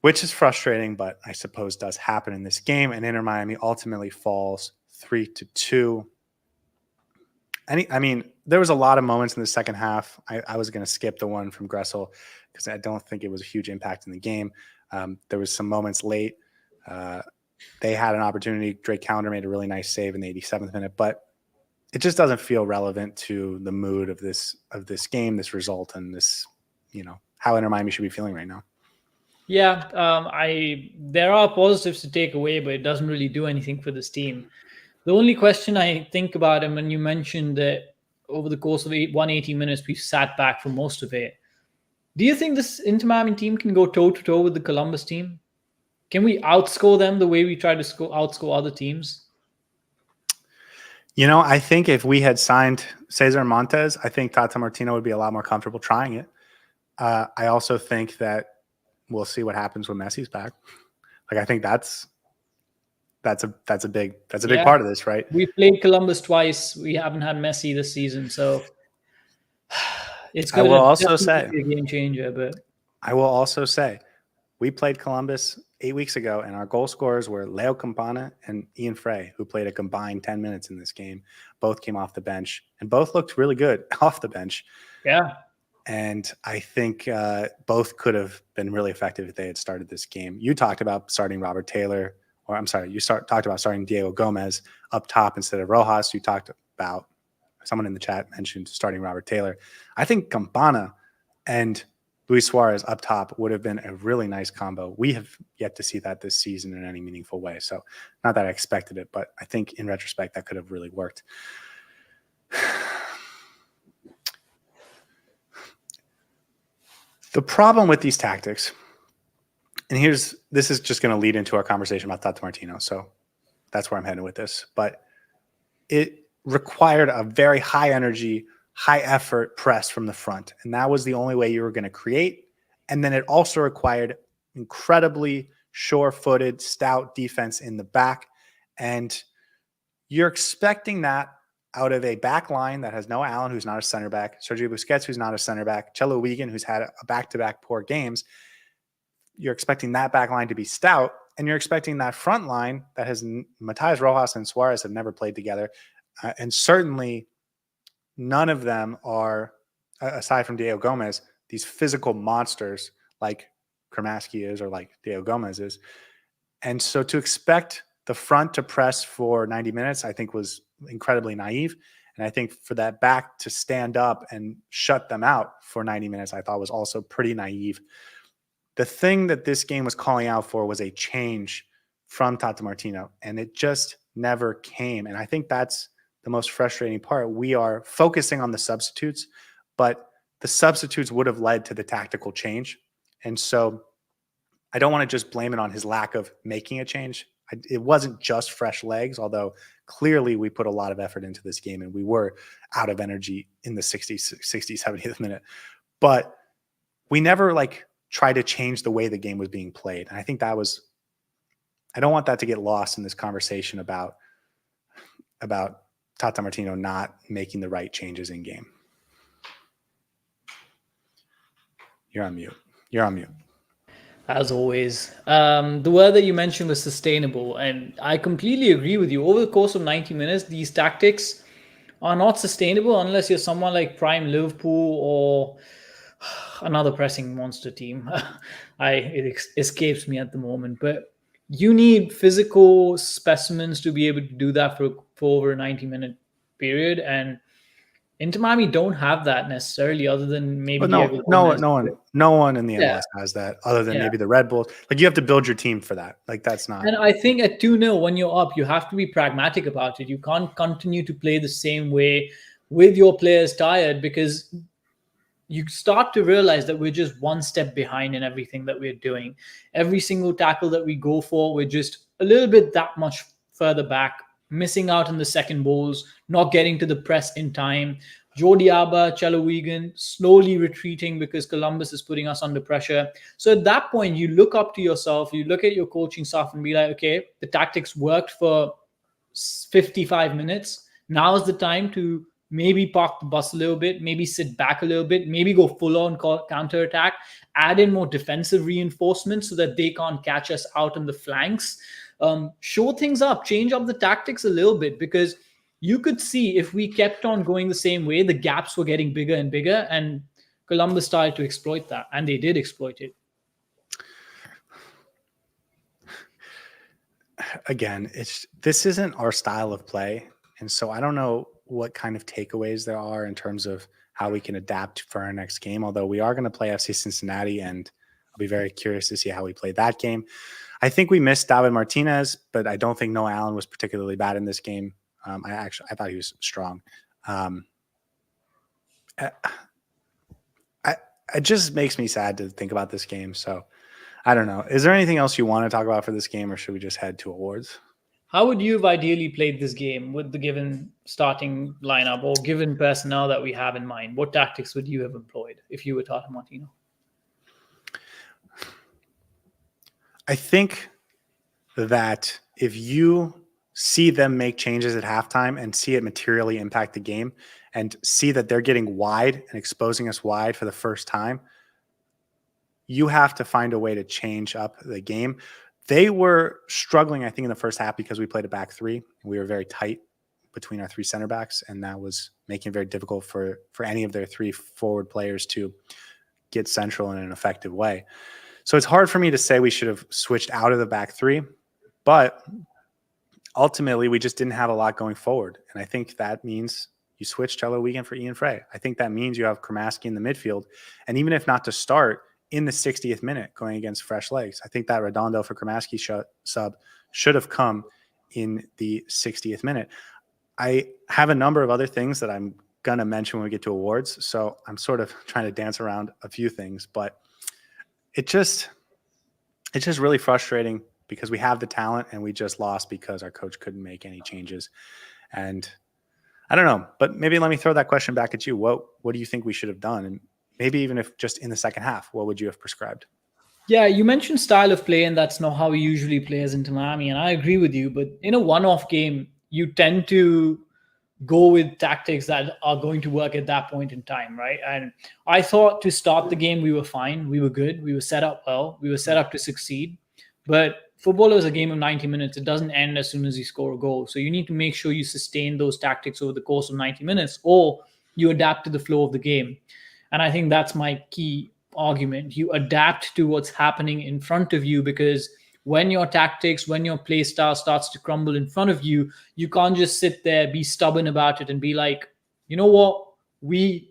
which is frustrating, but I suppose does happen in this game. And Inter Miami ultimately falls 3-2. I mean, there was a lot of moments in the second half. I was going to skip the one from Gressel because I don't think it was a huge impact in the game. There was some moments late. They had an opportunity. Drake Callender made a really nice save in the 87th minute, but it just doesn't feel relevant to the mood of this game, this result, and this, how Inter Miami should be feeling right now. Yeah, there are positives to take away, but it doesn't really do anything for this team. The only question I think about, and when you mentioned that over the course of 180 minutes, we've sat back for most of it. Do you think this Inter Miami team can go toe to toe with the Columbus team? Can we outscore them the way we try to outscore other teams? I think if we had signed Cesar Montes, I think Tata Martino would be a lot more comfortable trying it. I also think that we'll see what happens when Messi's back. Like, I think that's a big part of this, right? We played Columbus twice. We haven't had Messi this season, so it's going to be a game changer. But I will also say, we played Columbus 8 weeks ago, and our goal scorers were Leo Campana and Ian Frey, who played a combined 10 minutes in this game. Both came off the bench, and both looked really good off the bench. Yeah. And I think both could have been really effective if they had started this game. You talked about starting Robert Taylor, or I'm sorry, talked about starting Diego Gómez up top instead of Rojas. You talked about, someone in the chat mentioned starting Robert Taylor. I think Campana and Luis Suárez up top would have been a really nice combo. We have yet to see that this season in any meaningful way. So not that I expected it, but I think in retrospect that could have really worked. The problem with these tactics, and this is just going to lead into our conversation about Tata Martino. So that's where I'm heading with this. But it required a very high energy, high effort press from the front. And that was the only way you were going to create. And then it also required incredibly sure-footed, stout defense in the back. And you're expecting that out of a back line that has Noah Allen, who's not a center back, Sergio Busquets, who's not a center back, Chelo Weigandt, who's had a back-to-back poor games. You're expecting that back line to be stout, and you're expecting that front line that has Matías Rojas and Suárez have never played together. And certainly none of them are, aside from Diego Gómez, these physical monsters like Kramaski is or like Diego Gómez is. And so to expect the front to press for 90 minutes, I think was incredibly naive. And I think for that back to stand up and shut them out for 90 minutes, I thought was also pretty naive. The thing that this game was calling out for was a change from Tata Martino, and it just never came. And I think that's the most frustrating part. We are focusing on the substitutes, but the substitutes would have led to the tactical change. And so I don't want to just blame it on his lack of making a change. It wasn't just fresh legs, although clearly we put a lot of effort into this game and we were out of energy in the 60th, 70th minute. But we never try to change the way the game was being played. And I think I don't want that to get lost in this conversation about Tata Martino not making the right changes in game. You're on mute. As always. The word that you mentioned was sustainable, and I completely agree with you. Over the course of 90 minutes, these tactics are not sustainable unless you're someone like Prime Liverpool or another pressing monster team. It escapes me at the moment, but you need physical specimens to be able to do that for over a 90-minute period, and Inter Miami don't have that necessarily, other than maybe no one in the MLS has that, other than maybe the Red Bulls. You have to build your team for that. That's not. And I think at 2-0, when you're up, you have to be pragmatic about it. You can't continue to play the same way with your players tired, because you start to realize that we're just one step behind in everything that we're doing. Every single tackle that we go for, we're just a little bit that much further back, missing out on the second balls, not getting to the press in time. Jordi Alba, Chelo Weigandt slowly retreating because Columbus is putting us under pressure. So at that point, you look up to yourself, you look at your coaching staff and be like, okay, the tactics worked for 55 minutes. Now is the time to maybe park the bus a little bit, maybe sit back a little bit, maybe go full on counterattack, add in more defensive reinforcements so that they can't catch us out on the flanks. Show things up, change up the tactics a little bit, because you could see if we kept on going the same way, the gaps were getting bigger and bigger, and Columbus started to exploit that, and they did exploit it. Again, this isn't our style of play, and so I don't know what kind of takeaways there are in terms of how we can adapt for our next game. Although we are going to play FC Cincinnati, and I'll be very curious to see how we play that game. I think we missed David Martinez, but I don't think Noah Allen was particularly bad in this game. I thought he was strong. It just makes me sad to think about this game. So I don't know. Is there anything else you want to talk about for this game, or should we just head to awards? How would you have ideally played this game with the given starting lineup or given personnel that we have in mind? What tactics would you have employed if you were Tata Martino? I think that if you see them make changes at halftime and see it materially impact the game and see that they're getting wide and exposing us wide for the first time, you have to find a way to change up the game. They were struggling, I think, in the first half because we played a back three. We were very tight between our three center backs, and that was making it very difficult for any of their three forward players to get central in an effective way. So it's hard for me to say we should have switched out of the back three, but ultimately we just didn't have a lot going forward. And I think that means you switch Chelo Weigandt for Ian Frey. I think that means you have Kramaski in the midfield. And even if not to start, in the 60th minute going against fresh legs, I think that Redondo for Kramaski sub should have come in the 60th minute. I have a number of other things that I'm going to mention when we get to awards. So I'm sort of trying to dance around a few things, but it's just really frustrating because we have the talent and we just lost because our coach couldn't make any changes. And I don't know, but maybe let me throw that question back at you. What do you think we should have done? And maybe even if just in the second half, what would you have prescribed? Yeah, you mentioned style of play, and that's not how we usually play as Inter Miami. And I agree with you, but in a one-off game, you tend to go with tactics that are going to work at that point in time, right? And I thought to start the game, we were fine. We were good. We were set up well. We were set up to succeed. But football is a game of 90 minutes. It doesn't end as soon as you score a goal. So you need to make sure you sustain those tactics over the course of 90 minutes, or you adapt to the flow of the game. And I think that's my key argument. You adapt to what's happening in front of you, because when your tactics, when your play style starts to crumble in front of you, you can't just sit there, be stubborn about it and be like, you know what? We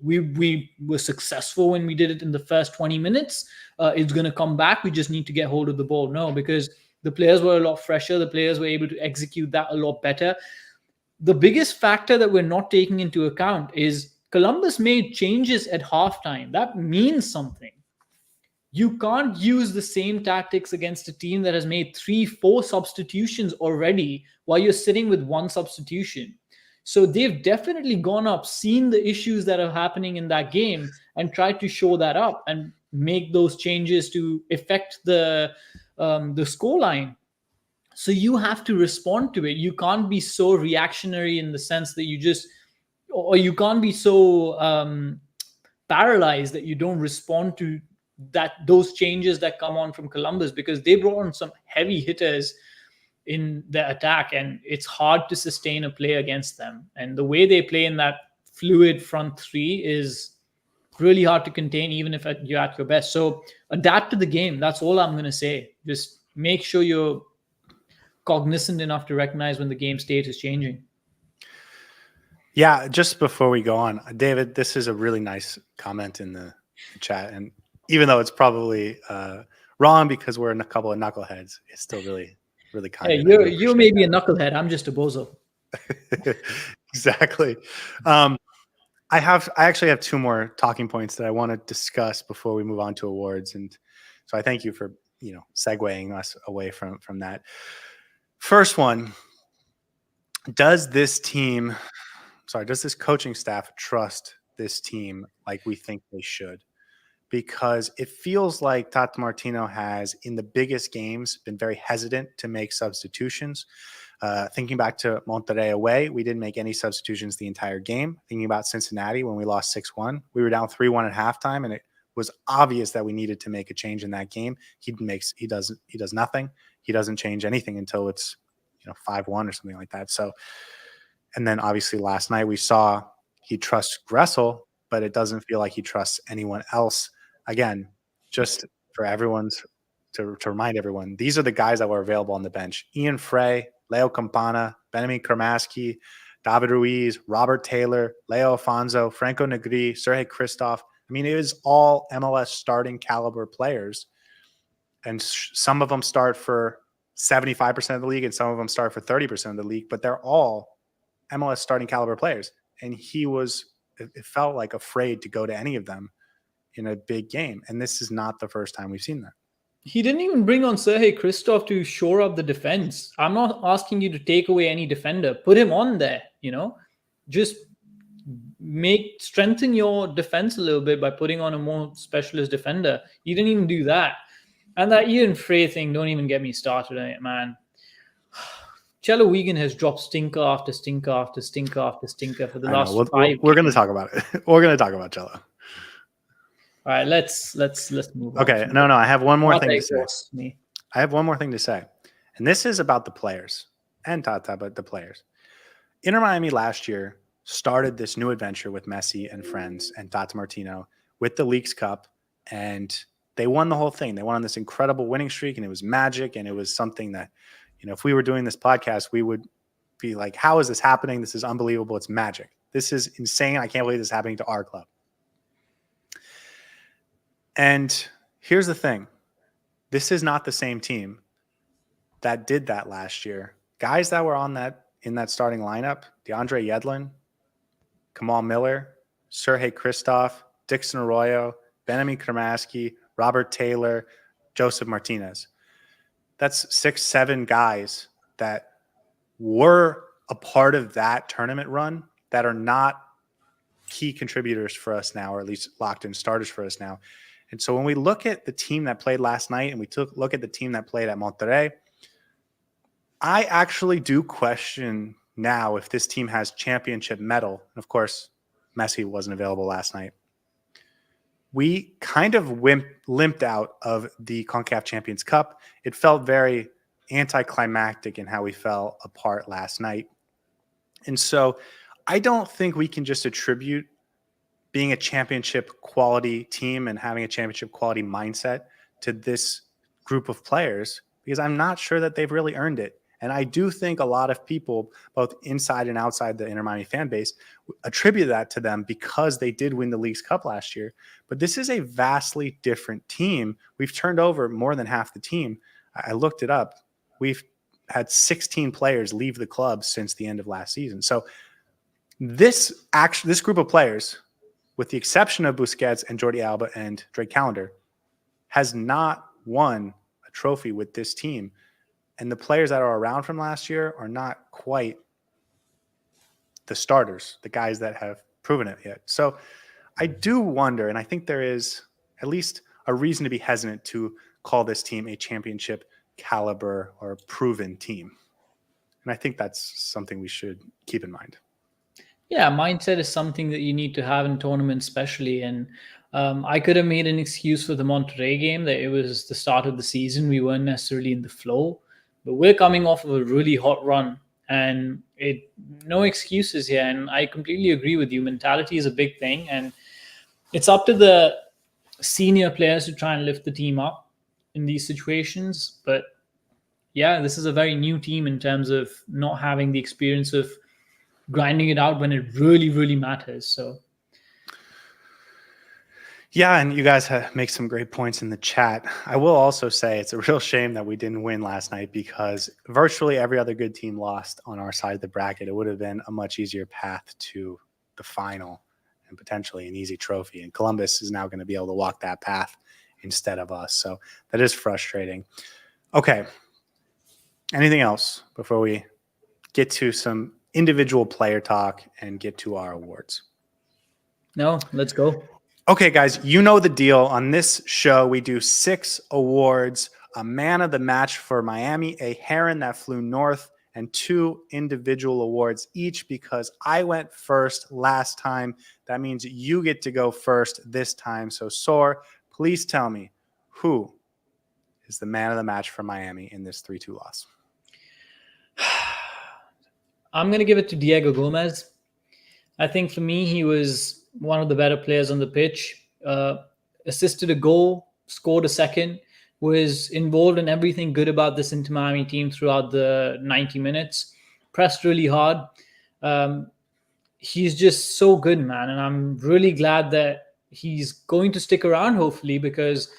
were successful when we did it in the first 20 minutes. It's going to come back. We just need to get hold of the ball. No, because the players were a lot fresher. The players were able to execute that a lot better. The biggest factor that we're not taking into account is Columbus made changes at halftime. That means something. You can't use the same tactics against a team that has made 3-4 substitutions already while you're sitting with one substitution. So they've definitely gone up, seen the issues that are happening in that game, and tried to show that up and make those changes to affect the scoreline. So you have to respond to it. You can't be so reactionary in the sense that you can't be so paralyzed that you don't respond to those changes that come on from Columbus, because they brought on some heavy hitters in the attack, and it's hard to sustain a play against them. And the way they play in that fluid front three is really hard to contain, even if you're at your best. So adapt to the game. That's all I'm going to say. Just make sure you're cognizant enough to recognize when the game state is changing. Yeah, just before we go on, David, this is a really nice comment in the chat. And even though it's probably wrong because we're a couple of knuckleheads, it's still really, really kind. Hey, you may be a knucklehead. I'm just a bozo. Exactly. I actually have two more talking points that I want to discuss before we move on to awards. And so I thank you for, segueing us away from that. First one, does this coaching staff trust this team like we think they should? Because it feels like Tata Martino has, in the biggest games, been very hesitant to make substitutions. Thinking back to Monterrey away, we didn't make any substitutions the entire game. Thinking about Cincinnati when we lost 6-1, we were down 3-1 at halftime, and it was obvious that we needed to make a change in that game. He does nothing. He doesn't change anything until it's 5-1 or something like that. So And then obviously last night we saw he trusts Gressel, but it doesn't feel like he trusts anyone else. Again, just for everyone's to remind everyone, these are the guys that were available on the bench: Ian Frey, Leo Campana, Benjamin Kramaski, David Ruiz, Robert Taylor, Leo Afonso, Franco Negri, Sergei Christoph. I mean, it is all MLS starting caliber players. And some of them start for 75% of the league and some of them start for 30% of the league, but they're all MLS starting caliber players. And it felt like afraid to go to any of them in a big game. And this is not the first time we've seen that. He didn't even bring on Sergei Christoph to shore up the defense. I'm not asking you to take away any defender. Put him on there, just strengthen your defense a little bit by putting on a more specialist defender. You didn't even do that. And that Ian Frey thing, don't even get me started on it, man. Chelo Weigandt has dropped stinker after stinker after stinker after stinker for the last 5 We're going to talk about it. We're going to talk about Chelo. All right, let's move on. Okay, no, I have one more thing to say. I have one more thing to say. And this is about the players and Tata, but the players. Inter Miami last year started this new adventure with Messi and friends and Tata Martino with the Leagues Cup, and they won the whole thing. They went on this incredible winning streak, and it was magic, and it was something that, if we were doing this podcast, we would be like, how is this happening? This is unbelievable. It's magic. This is insane. I can't believe this is happening to our club. And here's the thing. This is not the same team that did that last year. Guys that were in that starting lineup: DeAndre Yedlin, Kamal Miller, Sergei Christoph, Dixon Arroyo, Benjamin Kramaski, Robert Taylor, Joseph Martinez. That's 6-7 guys that were a part of that tournament run that are not key contributors for us now, or at least locked in starters for us now. And so when we look at the team that played last night and we look at the team that played at Monterrey, I actually do question now if this team has championship mettle. And of course, Messi wasn't available last night. We kind of limped out of the CONCACAF Champions Cup. It felt very anticlimactic in how we fell apart last night. And so I don't think we can just attribute being a championship quality team and having a championship quality mindset to this group of players, because I'm not sure that they've really earned it. And I do think a lot of people, both inside and outside the Inter Miami fan base, attribute that to them because they did win the Leagues Cup last year. But this is a vastly different team. We've turned over more than half the team. I looked it up. We've had 16 players leave the club since the end of last season. So this group of players, with the exception of Busquets and Jordi Alba and Drake Callender, has not won a trophy with this team. And the players that are around from last year are not quite the starters, the guys that have proven it yet. So I do wonder, and I think there is at least a reason to be hesitant to call this team a championship caliber or proven team. And I think that's something we should keep in mind. Yeah, mindset is something that you need to have in tournaments, especially. And I could have made an excuse for the Monterrey game that it was the start of the season. We weren't necessarily in the flow, but we're coming off of a really hot run, and no excuses here. And I completely agree with you. Mentality is a big thing, and it's up to the senior players to try and lift the team up in these situations. But yeah, this is a very new team in terms of not having the experience of grinding it out when it really, really matters. So yeah, and you guys make some great points in the chat. I will also say it's a real shame that we didn't win last night, because virtually every other good team lost on our side of the bracket. It would have been a much easier path to the final and potentially an easy trophy. And Columbus is now going to be able to walk that path instead of us. So that is frustrating. Okay. Anything else before we get to some individual player talk and get to our awards? No, let's go. Okay, guys, you know the deal. On this show, we do 6 awards: a man of the match for Miami, a heron that flew north, and 2 individual awards each, because I went first last time. That means you get to go first this time. So, Saur, please tell me, who is the man of the match for Miami in this 3-2 loss? I'm going to give it to Diego Gómez. I think for me, he was one of the better players on the pitch. Assisted a goal, scored a second, was involved in everything good about this Inter Miami team throughout the 90 minutes. Pressed really hard. Um, he's just so good, man. And I'm really glad that he's going to stick around, hopefully, because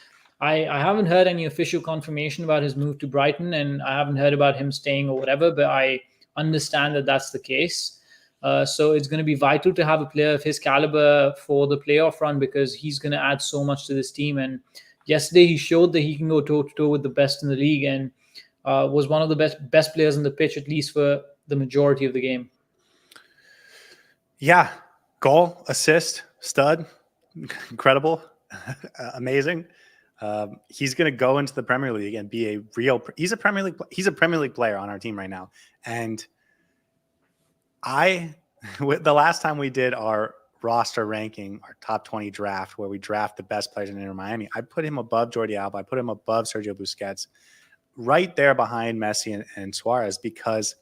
I haven't heard any official confirmation about his move to Brighton, and I haven't heard about him staying or whatever, but I understand that that's the case. So it's going to be vital to have a player of his caliber for the playoff run, because he's going to add so much to this team. And yesterday he showed that he can go toe to toe with the best in the league, and was one of the best players on the pitch, at least for the majority of the game. Yeah, goal, assist, stud, incredible, amazing. He's going to go into the Premier League and be a real. He's a Premier League player on our team right now. And the last time we did our roster ranking, our top 20 draft, where we draft the best players in Inter Miami, I put him above Jordi Alba. I put him above Sergio Busquets, right there behind Messi and Suarez, because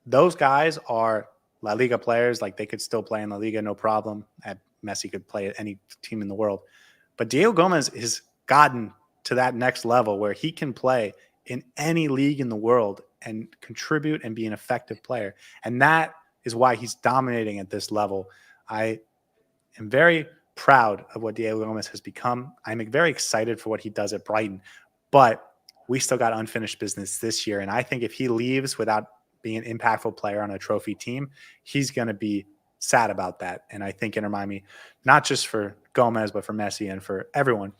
those guys are La Liga players. Like, they could still play in La Liga, no problem. Messi could play at any team in the world. But Diego Gómez has gotten to that next level where he can play in any league in the world and contribute and be an effective player. And that is why he's dominating at this level. I am very proud of what Diego Gómez has become. I'm very excited for what he does at Brighton. But we still got unfinished business this year. And I think if he leaves without being an impactful player on a trophy team, he's going to be sad about that. And I think Inter Miami, not just for Gómez, but for Messi and for everyone,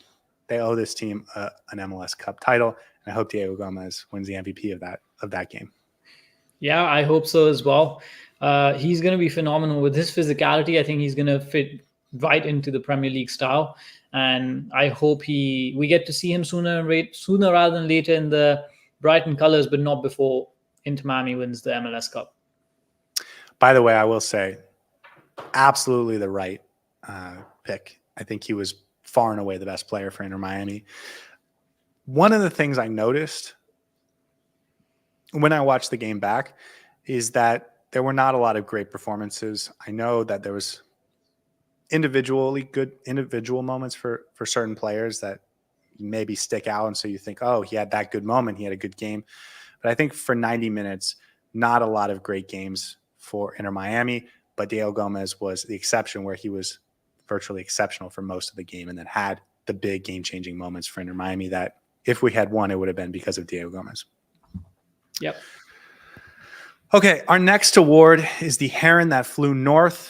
they owe this team an MLS Cup title. And I hope Diego Gómez wins the MVP of that game. Yeah, I hope so as well. He's going to be phenomenal with his physicality. I think he's going to fit right into the Premier League style, and I hope we get to see him sooner rather than later in the Brighton colours, but not before Inter Miami wins the MLS Cup. By the way, I will say, absolutely the right pick. I think he was far and away the best player for Inter Miami. One of the things I noticed when I watched the game back is that there were not a lot of great performances. I know that there was individually good individual moments for certain players that maybe stick out. And so you think, oh, he had that good moment. He had a good game. But I think for 90 minutes, not a lot of great games for Inter Miami. But Diego Gómez was the exception, where he was virtually exceptional for most of the game and then had the big game-changing moments for Inter Miami that if we had won, it would have been because of Diego Gómez. Yep. Okay, our next award is the Heron That Flew North.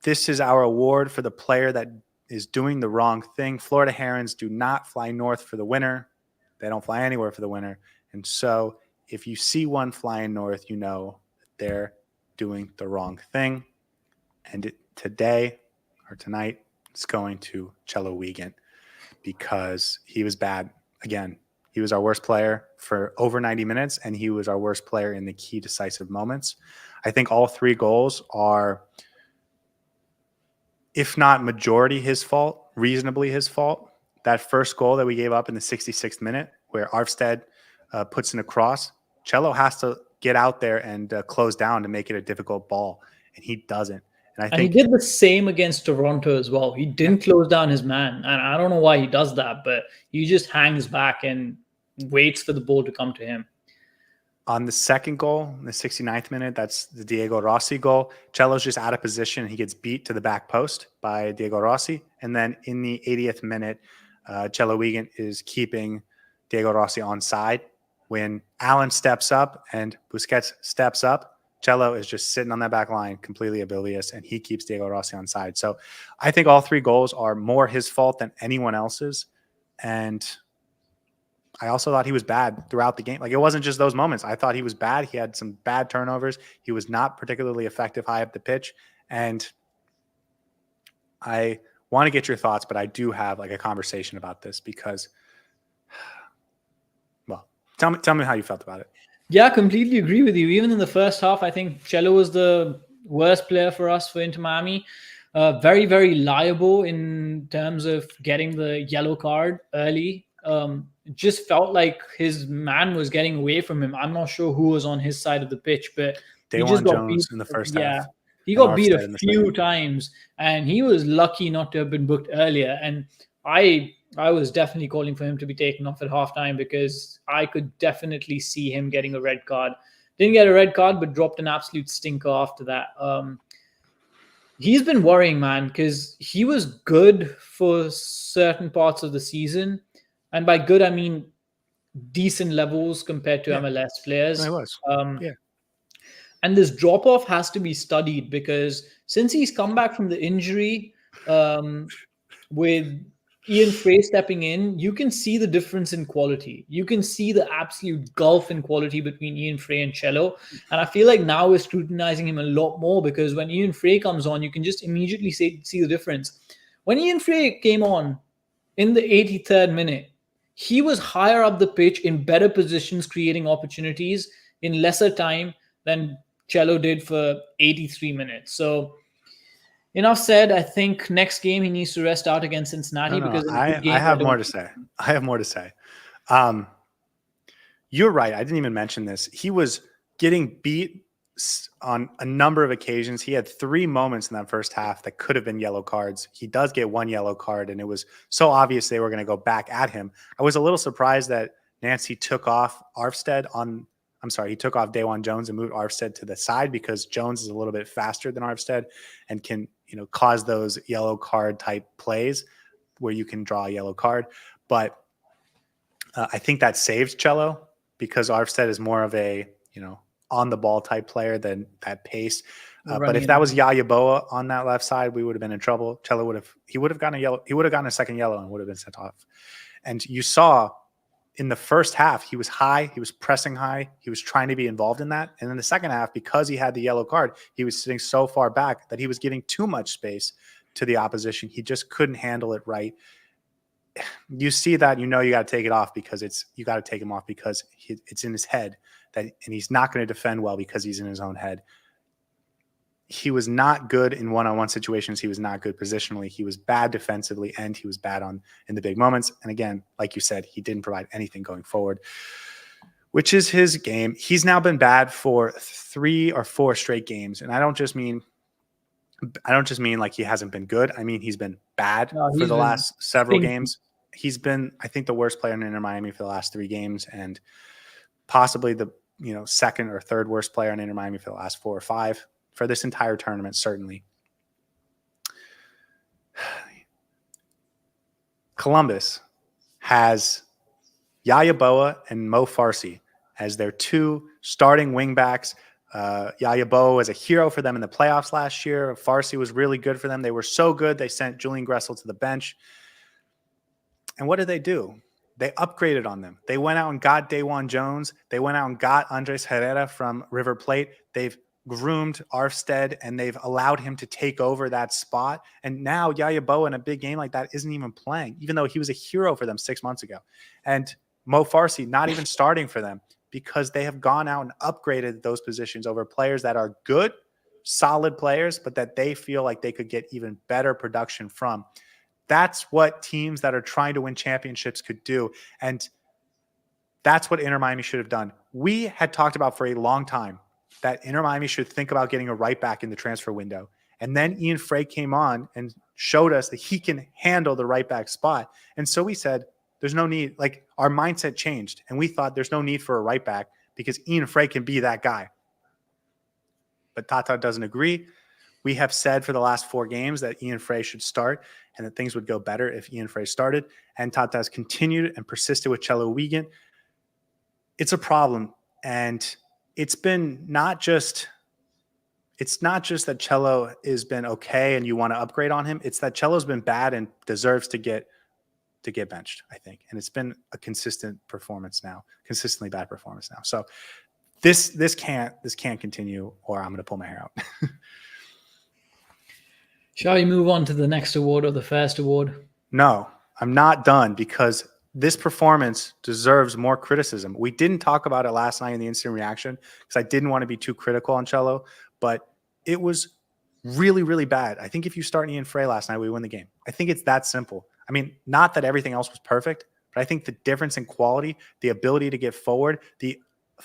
This is our award for the player that is doing the wrong thing. Florida Herons do not fly north for the winter. They don't fly anywhere for the winter. And so if you see one flying north, you know that they're doing the wrong thing. And tonight, it's going to Chelo Weigandt, because he was bad. Again, he was our worst player for over 90 minutes, and he was our worst player in the key decisive moments. I think all three goals are, if not majority his fault, reasonably his fault. That first goal that we gave up in the 66th minute, where Arvsted puts in a cross, Chelo has to get out there and close down to make it a difficult ball, and he doesn't. And he did the same against Toronto as well. He didn't close down his man. And I don't know why he does that, but he just hangs back and waits for the ball to come to him. On the second goal, in the 69th minute, that's the Diego Rossi goal. Chelo's just out of position. He gets beat to the back post by Diego Rossi. And then in the 80th minute, Chelo Weigandt is keeping Diego Rossi onside. When Allen steps up and Busquets steps up, Chelo is just sitting on that back line, completely oblivious, and he keeps Diego Rossi onside. So I think all three goals are more his fault than anyone else's. And I also thought he was bad throughout the game. Like, it wasn't just those moments. I thought he was bad. He had some bad turnovers. He was not particularly effective high up the pitch. And I want to get your thoughts, but I do have like a conversation about this because, well, tell me how you felt about it. Yeah, I completely agree with you. Even in the first half, I think Chelo was the worst player for us for Inter Miami. Very, very liable in terms of getting the yellow card early. It just felt like his man was getting away from him. I'm not sure who was on his side of the pitch, but He just Daewon got beat. Jones in the first Yeah, half he and got beat a Armstead in the few second. times, and he was lucky not to have been booked earlier. And I was definitely calling for him to be taken off at halftime because I could definitely see him getting a red card. Didn't get a red card, but dropped an absolute stinker after that. He's been worrying, man, because he was good for certain parts of the season, and by good I mean decent levels compared to Yeah, MLS no, he players. was. Um, Yeah. and this drop off has to be studied because since he's come back from the injury, with Ian Frey stepping in, you can see the difference in quality. You can see the absolute gulf in quality between Ian Frey and Chelo. And I feel like now we're scrutinizing him a lot more because when Ian Frey comes on, you can just immediately see the difference. When Ian Frey came on in the 83rd minute, he was higher up the pitch in better positions, creating opportunities in lesser time than Cello did for 83 minutes. So enough said. I think next game he needs to rest out against Cincinnati No. because in a big I game, I have more don't. to say. I have more to say. Um, you're right. I didn't even mention this. He was getting beat on a number of occasions. He had 3 moments in that first half that could have been yellow cards. He does get 1 yellow card, and it was so obvious they were going to go back at him. I was a little surprised that Nancy took off Armstead on. I'm sorry, he took off Daewon Jones and moved Armstead to the side because Jones is a little bit faster than Armstead and can, cause those yellow card type plays where you can draw a yellow card. But I think that saved Cello because Armstead is more of a, on the ball type player than that pace. But if that was Yaya Boa on that left side, we would have been in trouble. Cello would have gotten a yellow. He would have gotten a second yellow and would have been sent off. And you saw in the first half, he was high, he was pressing high, he was trying to be involved in that. And in the second half, because he had the yellow card, he was sitting so far back that he was giving too much space to the opposition. He just couldn't handle it right. You see that, you got to take it off because you got to take him off because it's in his head and he's not going to defend well because he's in his own head. He was not good in one-on-one situations. He was not good positionally. He was bad defensively, and he was bad in the big moments. And again, like you said, he didn't provide anything going forward, which is his game. He's now been bad for 3 or 4 straight games. And I don't just mean like he hasn't been good. I mean, he's been bad for the last several games. He's been, I think, the worst player in Inter Miami for the last 3 games and possibly the, second or third worst player in Inter Miami for the last 4 or 5 for this entire tournament, certainly. Columbus has Yaya Boa and Mo Farsi as their 2 starting wingbacks. Yaya Boa was a hero for them in the playoffs last year. Farsi was really good for them. They were so good, they sent Julian Gressel to the bench. And what did they do? They upgraded on them. They went out and got Daewon Jones. They went out and got Andres Herrera from River Plate. They've groomed Armstead, and they've allowed him to take over that spot. And now Yaya Boa in a big game like that isn't even playing, even though he was a hero for them 6 months ago. And Mo Farsi not even starting for them because they have gone out and upgraded those positions over players that are good, solid players, but that they feel like they could get even better production from. That's what teams that are trying to win championships could do. And that's what Inter Miami should have done. We had talked about for a long time that Inter Miami should think about getting a right back in the transfer window. And then Ian Frey came on and showed us that he can handle the right back spot. And so we said, there's no need, like our mindset changed. And we thought there's no need for a right back because Ian Frey can be that guy. But Tata doesn't agree. We have said for the last 4 games that Ian Frey should start and that things would go better if Ian Frey started. And Tata has continued and persisted with Chelo Weigandt. It's a problem. And it's not just that Chelo has been okay and you want to upgrade on him. It's that Chelo's been bad and deserves to get benched, I think. And it's been a consistently bad performance now. So this can't continue, or I'm going to pull my hair out. Shall we move on to the next award or the first award? No, I'm not done because this performance deserves more criticism. We didn't talk about it last night in the instant reaction because I didn't want to be too critical on Chelo, but it was really, really bad. I think if you start Ian Frey last night, we win the game. I think it's that simple. I mean, not that everything else was perfect, but I think the difference in quality, the ability to get forward, the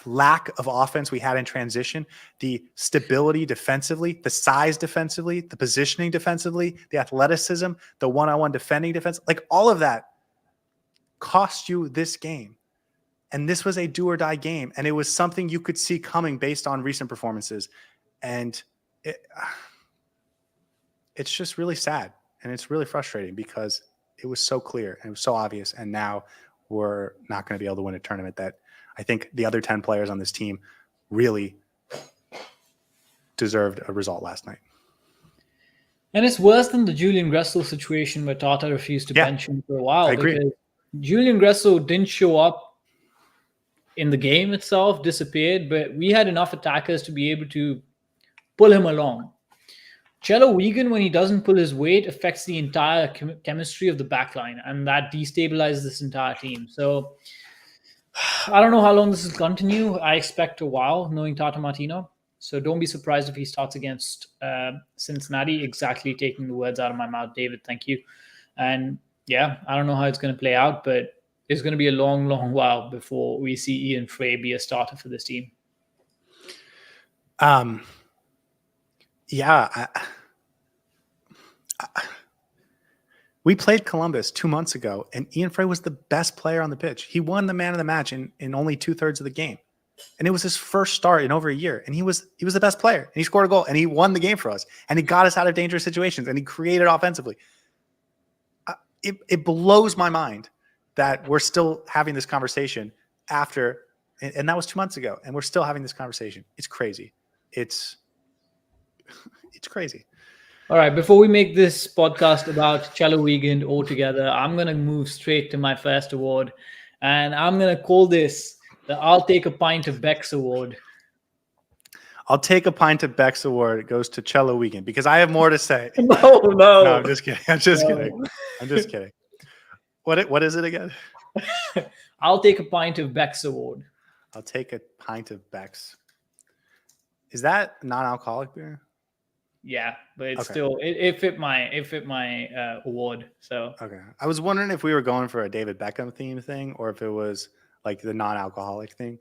lack of offense we had in transition, the stability defensively, the size defensively, the positioning defensively, the athleticism, the one-on-one defending defense, like all of that cost you this game. And this was a do or die game. And it was something you could see coming based on recent performances. And it's just really sad. And it's really frustrating because it was so clear and it was so obvious. And now we're not going to be able to win a tournament that I think the other 10 players on this team really deserved a result last night. And it's worse than the Julian Gressel situation where Tata refused to bench him for a while. I agree. Because Julian Gressel didn't show up in the game itself, disappeared, but we had enough attackers to be able to pull him along. Chelo Weigandt, when he doesn't pull his weight, affects the entire chemistry of the backline, and that destabilizes this entire team. So I don't know how long this will continue. I expect a while, knowing Tata Martino. So don't be surprised if he starts against Cincinnati. Exactly taking the words out of my mouth, David. Thank you. And yeah, I don't know how it's going to play out, but it's going to be a long, long while before we see Ian Frey be a starter for this team. We played Columbus 2 months ago, and Ian Frey was the best player on the pitch. He won the man of the match in only 2/3 of the game. And it was his first start in over a year. And he was the best player. And he scored a goal, and he won the game for us. And he got us out of dangerous situations, and he created offensively. It blows my mind that we're still having this conversation after, and that was 2 months ago, and we're still having this conversation. It's crazy. It's crazy. All right, before we make this podcast about Chelo Weigandt altogether, I'm going to move straight to my first award, and I'm going to call this the I'll Take a Pint of Beck's Award. I'll take a pint of Beck's award. It goes to Chelo Weigandt because I have more to say. No, I'm just kidding. I'm just kidding. What is it again? I'll take a pint of Beck's Award. I'll take a pint of Beck's. Is that non-alcoholic beer? Yeah, but it's still it fit my award. So okay, I was wondering if we were going for a David Beckham theme thing or if it was like the non-alcoholic thing.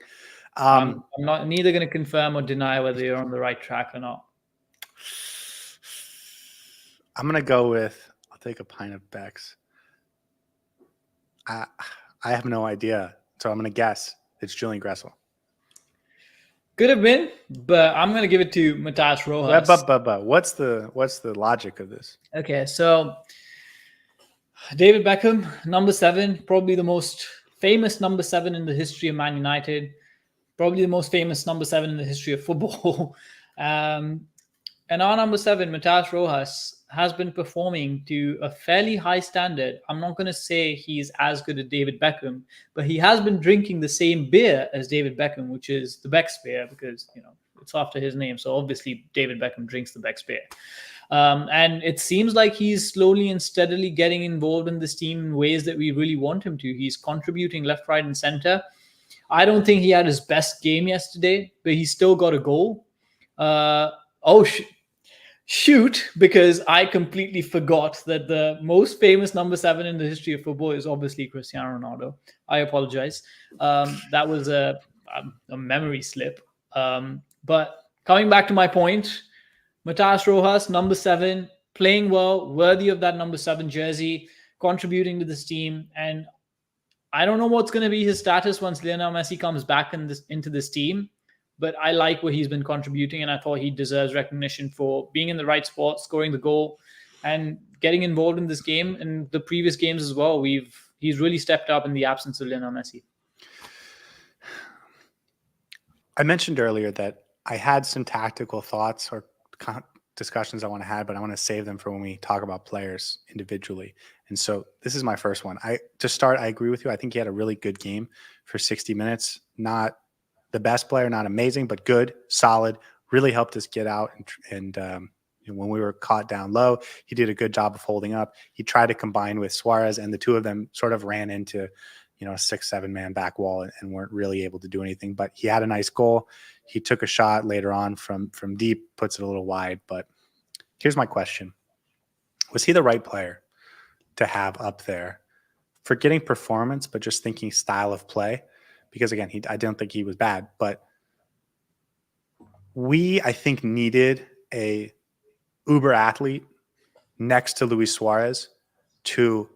I'm not neither going to confirm or deny whether you're on the right track or not. I'm going to go with I'll take a pint of Beck's. I have no idea, so I'm going to guess it's Julian Gressel. Could have been, but I'm going to give it to Matías Rojas. But what's the logic of this? Okay, so David Beckham, number 7, probably the most famous number 7 in the history of Man United, probably the most famous number 7 in the history of football. And our number 7, Matías Rojas, has been performing to a fairly high standard. I'm not going to say he's as good as David Beckham, but he has been drinking the same beer as David Beckham, which is the Beck's beer, because it's after his name. So obviously David Beckham drinks the Beck's beer. And it seems like he's slowly and steadily getting involved in this team in ways that we really want him to. He's contributing left, right, and center. I don't think he had his best game yesterday, but he still got a goal. Shoot, because I completely forgot that the most famous number 7 in the history of football is obviously Cristiano Ronaldo. I apologize. That was a memory slip. But coming back to my point, Matías Rojas, number 7, playing well, worthy of that number 7 jersey, contributing to this team. And I don't know what's going to be his status once Lionel Messi comes back into this team. But I like what he's been contributing, and I thought he deserves recognition for being in the right spot, scoring the goal, and getting involved in this game and the previous games as well. He's really stepped up in the absence of Lionel Messi. I mentioned earlier that I had some tactical thoughts or discussions I want to have, but I want to save them for when we talk about players individually. And so this is my first one. I agree with you. I think he had a really good game for 60 minutes. Not the best player, not amazing, but good, solid, really helped us get out. And when we were caught down low, he did a good job of holding up. He tried to combine with Suárez, and the two of them sort of ran into, a 6-7 man back wall and weren't really able to do anything. But he had a nice goal. He took a shot later on from deep, puts it a little wide. But here's my question. Was he the right player to have up there? Forgetting performance, but just thinking style of play. because again, I don't think he was bad, but I think, needed a uber athlete next to Luis Suarez to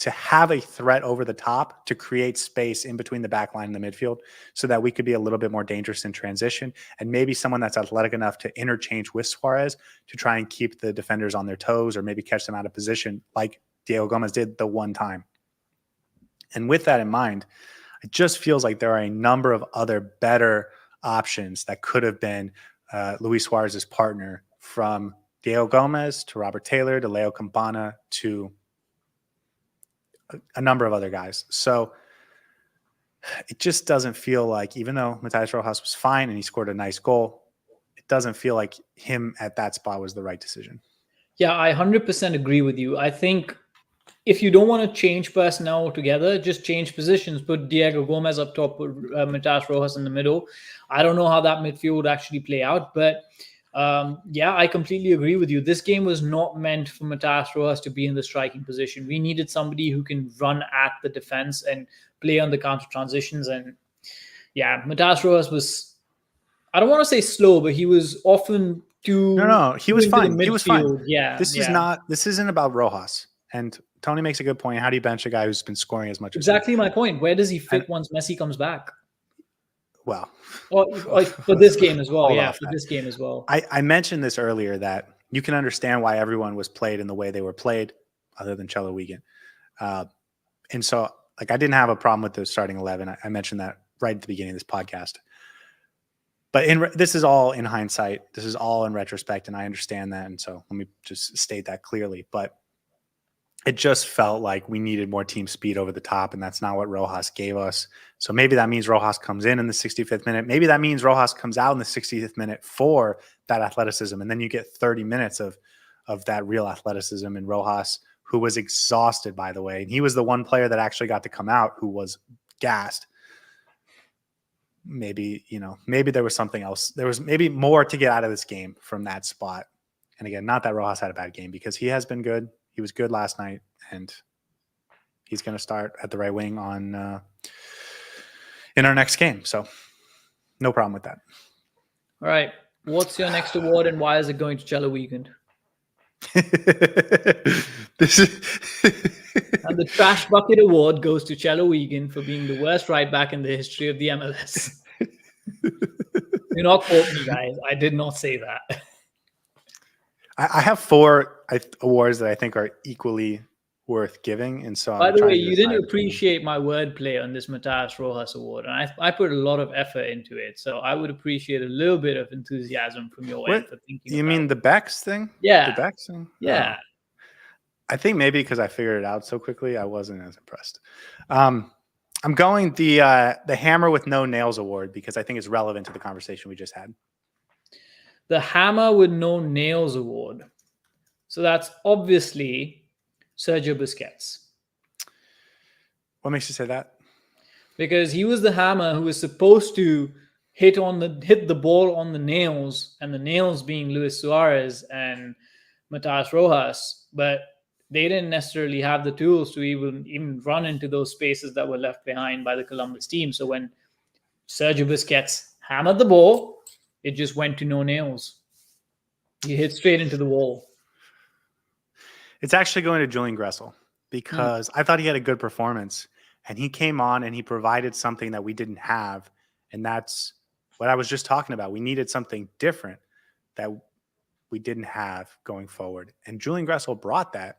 have a threat over the top, to create space in between the back line and the midfield so that we could be a little bit more dangerous in transition, and maybe someone that's athletic enough to interchange with Suarez to try and keep the defenders on their toes or maybe catch them out of position like Diego Gómez did the one time. And with that in mind, it just feels like there are a number of other better options that could have been Luis Suarez's partner, from Diego Gómez to Robert Taylor to Leo Campana to a number of other guys. So it just doesn't feel like, even though Matías Rojas was fine and he scored a nice goal, it doesn't feel like him at that spot was the right decision. Yeah, I 100% agree with you. I think if you don't want to change personnel altogether, just change positions. Put Diego Gómez up top, put Matías Rojas in the middle. I don't know how that midfield would actually play out, but yeah, I completely agree with you. This game was not meant for Matías Rojas to be in the striking position. We needed somebody who can run at the defense and play on the counter transitions. And yeah, Matías Rojas was, I don't want to say slow, but he was often too. No, he was fine. He was fine. Yeah, this isn't about Rojas. And Tony makes a good point. How do you bench a guy who's been scoring as much exactly as my point? Where does he fit once Messi comes back? Well, for this game as well. Yeah, for this game as well. I mentioned this earlier, that you can understand why everyone was played in the way they were played, other than Chelo Weigandt. And so, like, I didn't have a problem with the starting 11. I mentioned that right at the beginning of this podcast. But this is all in hindsight. This is all in retrospect, and I understand that. And so let me just state that clearly. But it just felt like we needed more team speed over the top, and that's not what Rojas gave us. So maybe that means Rojas comes in the 65th minute. Maybe that means Rojas comes out in the 60th minute for that athleticism, and then you get 30 minutes of that real athleticism in Rojas, who was exhausted, by the way. And he was the one player that actually got to come out who was gassed. Maybe there was something else. There was maybe more to get out of this game from that spot. And again, not that Rojas had a bad game, because he has been good. He was good last night, and he's going to start at the right wing in our next game. So no problem with that. All right. What's your next award, and why is it going to Chelo Weigandt? And the Trash Bucket Award goes to Chelo Weigandt for being the worst right back in the history of the MLS. Do not quote me, guys. I did not say that. I have 4 awards that I think are equally worth giving. And so, by the way, you didn't appreciate my wordplay on this Matías Rojas award, and I put a lot of effort into it. So I would appreciate a little bit of enthusiasm from your end for thinking. You mean the Becks thing? Yeah, the Becks thing. Yeah, I think maybe because I figured it out so quickly, I wasn't as impressed. I'm going the Hammer with No Nails award, because I think it's relevant to the conversation we just had. The Hammer with No Nails award. So that's obviously Sergio Busquets. What makes you say that? Because he was the hammer who was supposed to hit the ball on the nails, and the nails being Luis Suarez and Matías Rojas, but they didn't necessarily have the tools to even run into those spaces that were left behind by the Columbus team. So when Sergio Busquets hammered the ball, it just went to no nails. He hit straight into the wall. It's actually going to Julian Gressel, because I thought he had a good performance, and he came on and he provided something that we didn't have. And that's what I was just talking about. We needed something different that we didn't have going forward. And Julian Gressel brought that.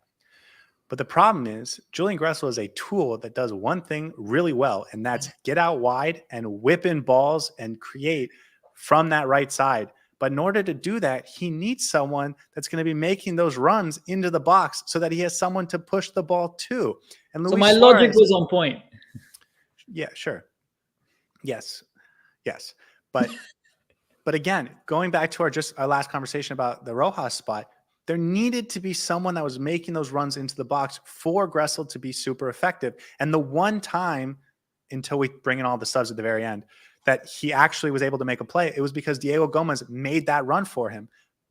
But the problem is, Julian Gressel is a tool that does one thing really well, and that's get out wide and whip in balls and create from that right side. But in order to do that, he needs someone that's going to be making those runs into the box so that he has someone to push the ball to. And Luis my Suarez, logic was on point. Yeah, sure. Yes. But again, going back to our last conversation about the Rojas spot, there needed to be someone that was making those runs into the box for Gressel to be super effective. And the one time, until we bring in all the subs at the very end, that he actually was able to make a play, it was because Diego Gómez made that run for him.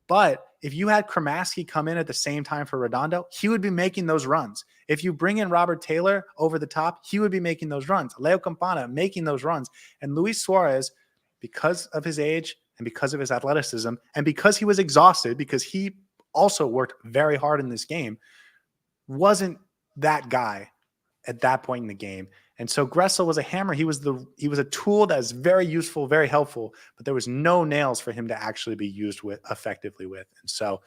But if you had Kremaski come in at the same time for Redondo, he would be making those runs. If you bring in Robert Taylor over the top, he would be making those runs. Leo Campana making those runs. And Luis Suarez, because of his age and because of his athleticism and because he was exhausted, because he also worked very hard in this game, wasn't that guy at that point in the game. And so Gressel was a hammer. He was a tool that was very useful, very helpful, but there was no nails for him to actually be used with effectively with. And so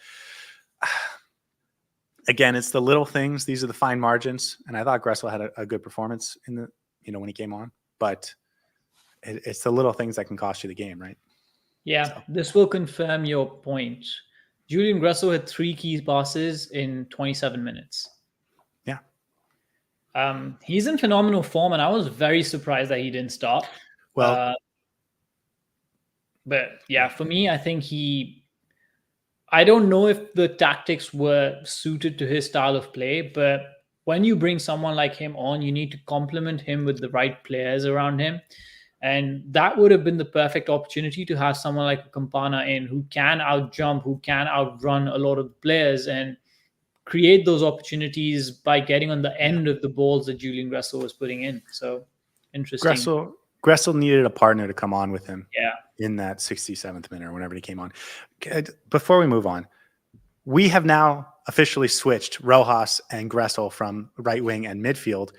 again, it's the little things. These are the fine margins. And I thought Gressel had a good performance in the, when he came on, but it's the little things that can cost you the game, right? Yeah, so this will confirm your point. Julian Gressel had 3 key passes in 27 minutes. He's in phenomenal form, and I was very surprised that he didn't start. Well, but yeah, for me, I think I don't know if the tactics were suited to his style of play, but when you bring someone like him on, you need to complement him with the right players around him. And that would have been the perfect opportunity to have someone like Campana in who can outjump, who can outrun a lot of the players and create those opportunities by getting on the end of the balls that Julian Gressel was putting in. So interesting. Gressel needed a partner to come on with him. Yeah. In that 67th minute or whenever he came on. Before we move on, we have now officially switched Rojas and Gressel from right wing and midfield.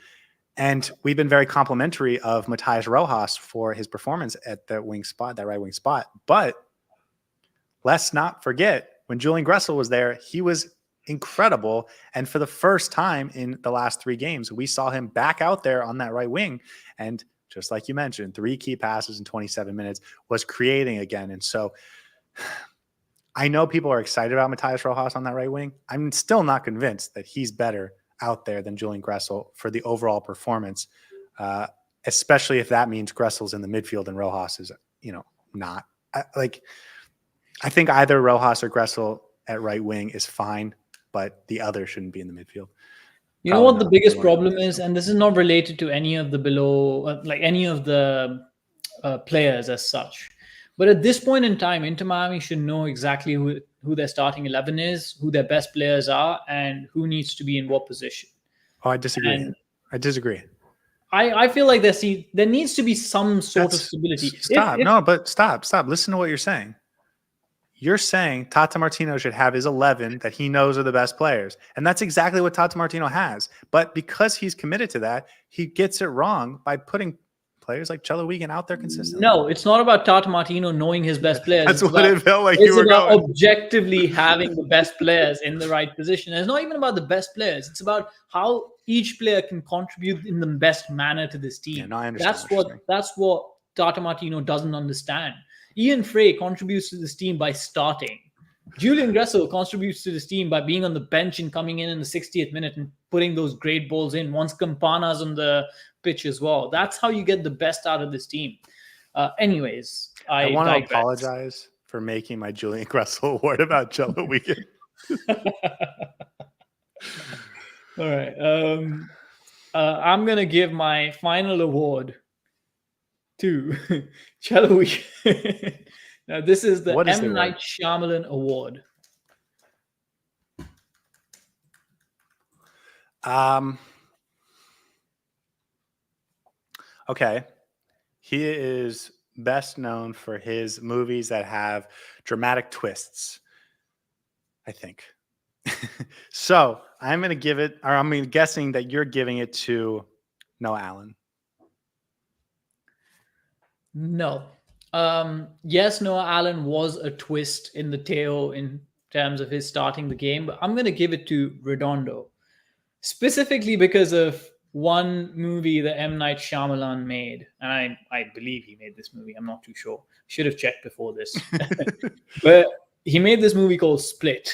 And we've been very complimentary of Matías Rojas for his performance at that wing spot, that right wing spot. But let's not forget, when Julian Gressel was there, he was incredible. And for the first time in the last 3 games, we saw him back out there on that right wing. And just like you mentioned, 3 key passes in 27 minutes, was creating again. And so I know people are excited about Matías Rojas on that right wing. I'm still not convinced that he's better out there than Julian Gressel for the overall performance, especially if that means Gressel's in the midfield and Rojas is, not. I think either Rojas or Gressel at right wing is fine, but the other shouldn't be in the midfield. You know what the biggest problem is, and this is not related to any of the any of the players as such. But at this point in time, Inter Miami should know exactly who their starting 11 is, who their best players are, and who needs to be in what position. Oh, I disagree. I feel like there needs to be some sort of stability. Stop. Listen to what you're saying. You're saying Tata Martino should have his 11 that he knows are the best players. And that's exactly what Tata Martino has. But because he's committed to that, he gets it wrong by putting players like Chelo Weigandt out there consistently. No, it's not about Tata Martino knowing his best players. That's what it felt like you were going. It's about objectively having the best players in the right position. And it's not even about the best players. It's about how each player can contribute in the best manner to this team. Yeah, no, I understand. That's what Tata Martino doesn't understand. Ian Frey contributes to this team by starting. Julian Gressel contributes to this team by being on the bench and coming in the 60th minute and putting those great balls in once Campana's on the pitch as well. That's how you get the best out of this team. Anyways, I want to apologize for making my Julian Gressel award about Chelo Weigandt. All right. I'm going to give my final award to Chelo Weigandt. Now, this is the M. Night Shyamalan Award. Okay. He is best known for his movies that have dramatic twists, I think. So I'm going to give it, or I'm guessing that you're giving it to Noah Allen. No. Yes, Noah Allen was a twist in the tale in terms of his starting the game, but I'm going to give it to Redondo, specifically because of one movie that M. Night Shyamalan made. And I believe he made this movie. I'm not too sure. Should have checked before this. But he made this movie called Split,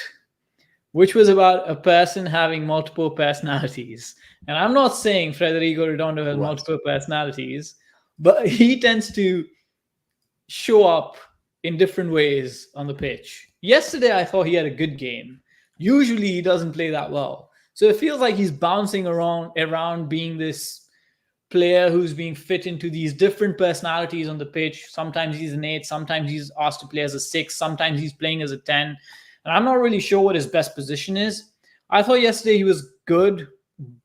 which was about a person having multiple personalities. And I'm not saying Federico Redondo has multiple personalities, but he tends to show up in different ways on the pitch. Yesterday, I thought he had a good game. Usually, he doesn't play that well. So it feels like he's bouncing around being this player who's being fit into these different personalities on the pitch. Sometimes he's an 8, sometimes he's asked to play as a 6, sometimes he's playing as a 10. And And I'm not really sure what his best position is. I thought yesterday he was good,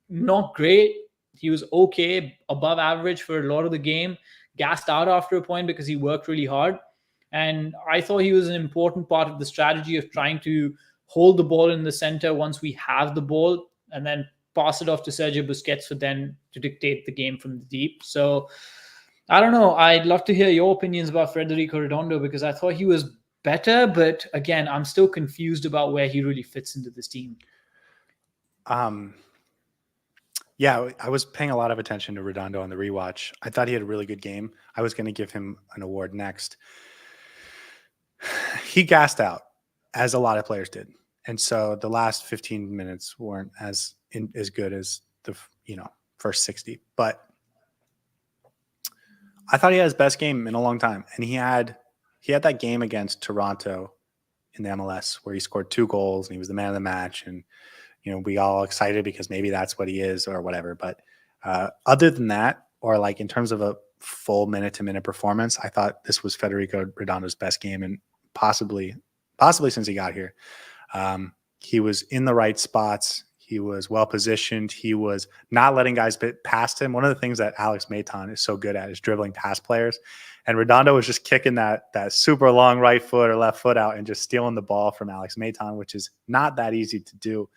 not great. He was okay, above average for a lot of the game. Gassed out after a point because he worked really hard. And I thought he was an important part of the strategy of trying to hold the ball in the center once we have the ball and then pass it off to Sergio Busquets for then to dictate the game from the deep. So I don't know. I'd love to hear your opinions about Federico Redondo because I thought he was better, but again, I'm still confused about where he really fits into this team. Yeah, I was paying a lot of attention to Redondo on the rewatch. I thought he had a really good game. I was going to give him an award next. He gassed out, as a lot of players did, and so the last 15 minutes weren't as good as the first 60. But I thought he had his best game in a long time, and he had that game against Toronto in the MLS where he scored 2 goals and he was the man of the match, and we all excited because maybe that's what he is or whatever. But other than that, or like in terms of a full minute-to-minute performance, I thought this was Federico Redondo's best game, and possibly since he got here. He was in the right spots. He was well positioned. He was not letting guys bit past him. One of the things that Alex Maitan is so good at is dribbling past players. And Redondo was just kicking that super long right foot or left foot out and just stealing the ball from Alex Maitan, which is not that easy to do.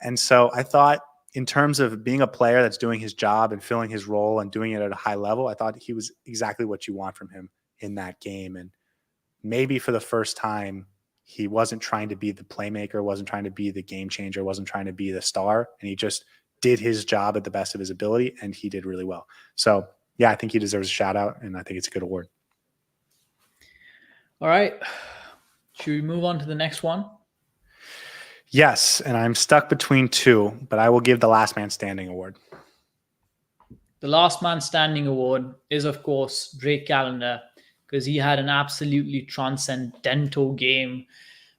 And so I thought, in terms of being a player that's doing his job and filling his role and doing it at a high level, I thought he was exactly what you want from him in that game. And maybe for the first time, he wasn't trying to be the playmaker, wasn't trying to be the game changer, wasn't trying to be the star. And he just did his job at the best of his ability, and he did really well. So, yeah, I think he deserves a shout out, and I think it's a good award. All right. Should we move on to the next one? Yes, and I'm stuck between 2, but I will give the Last Man Standing award. The Last Man Standing award is, of course, Drake Callender, because he had an absolutely transcendental game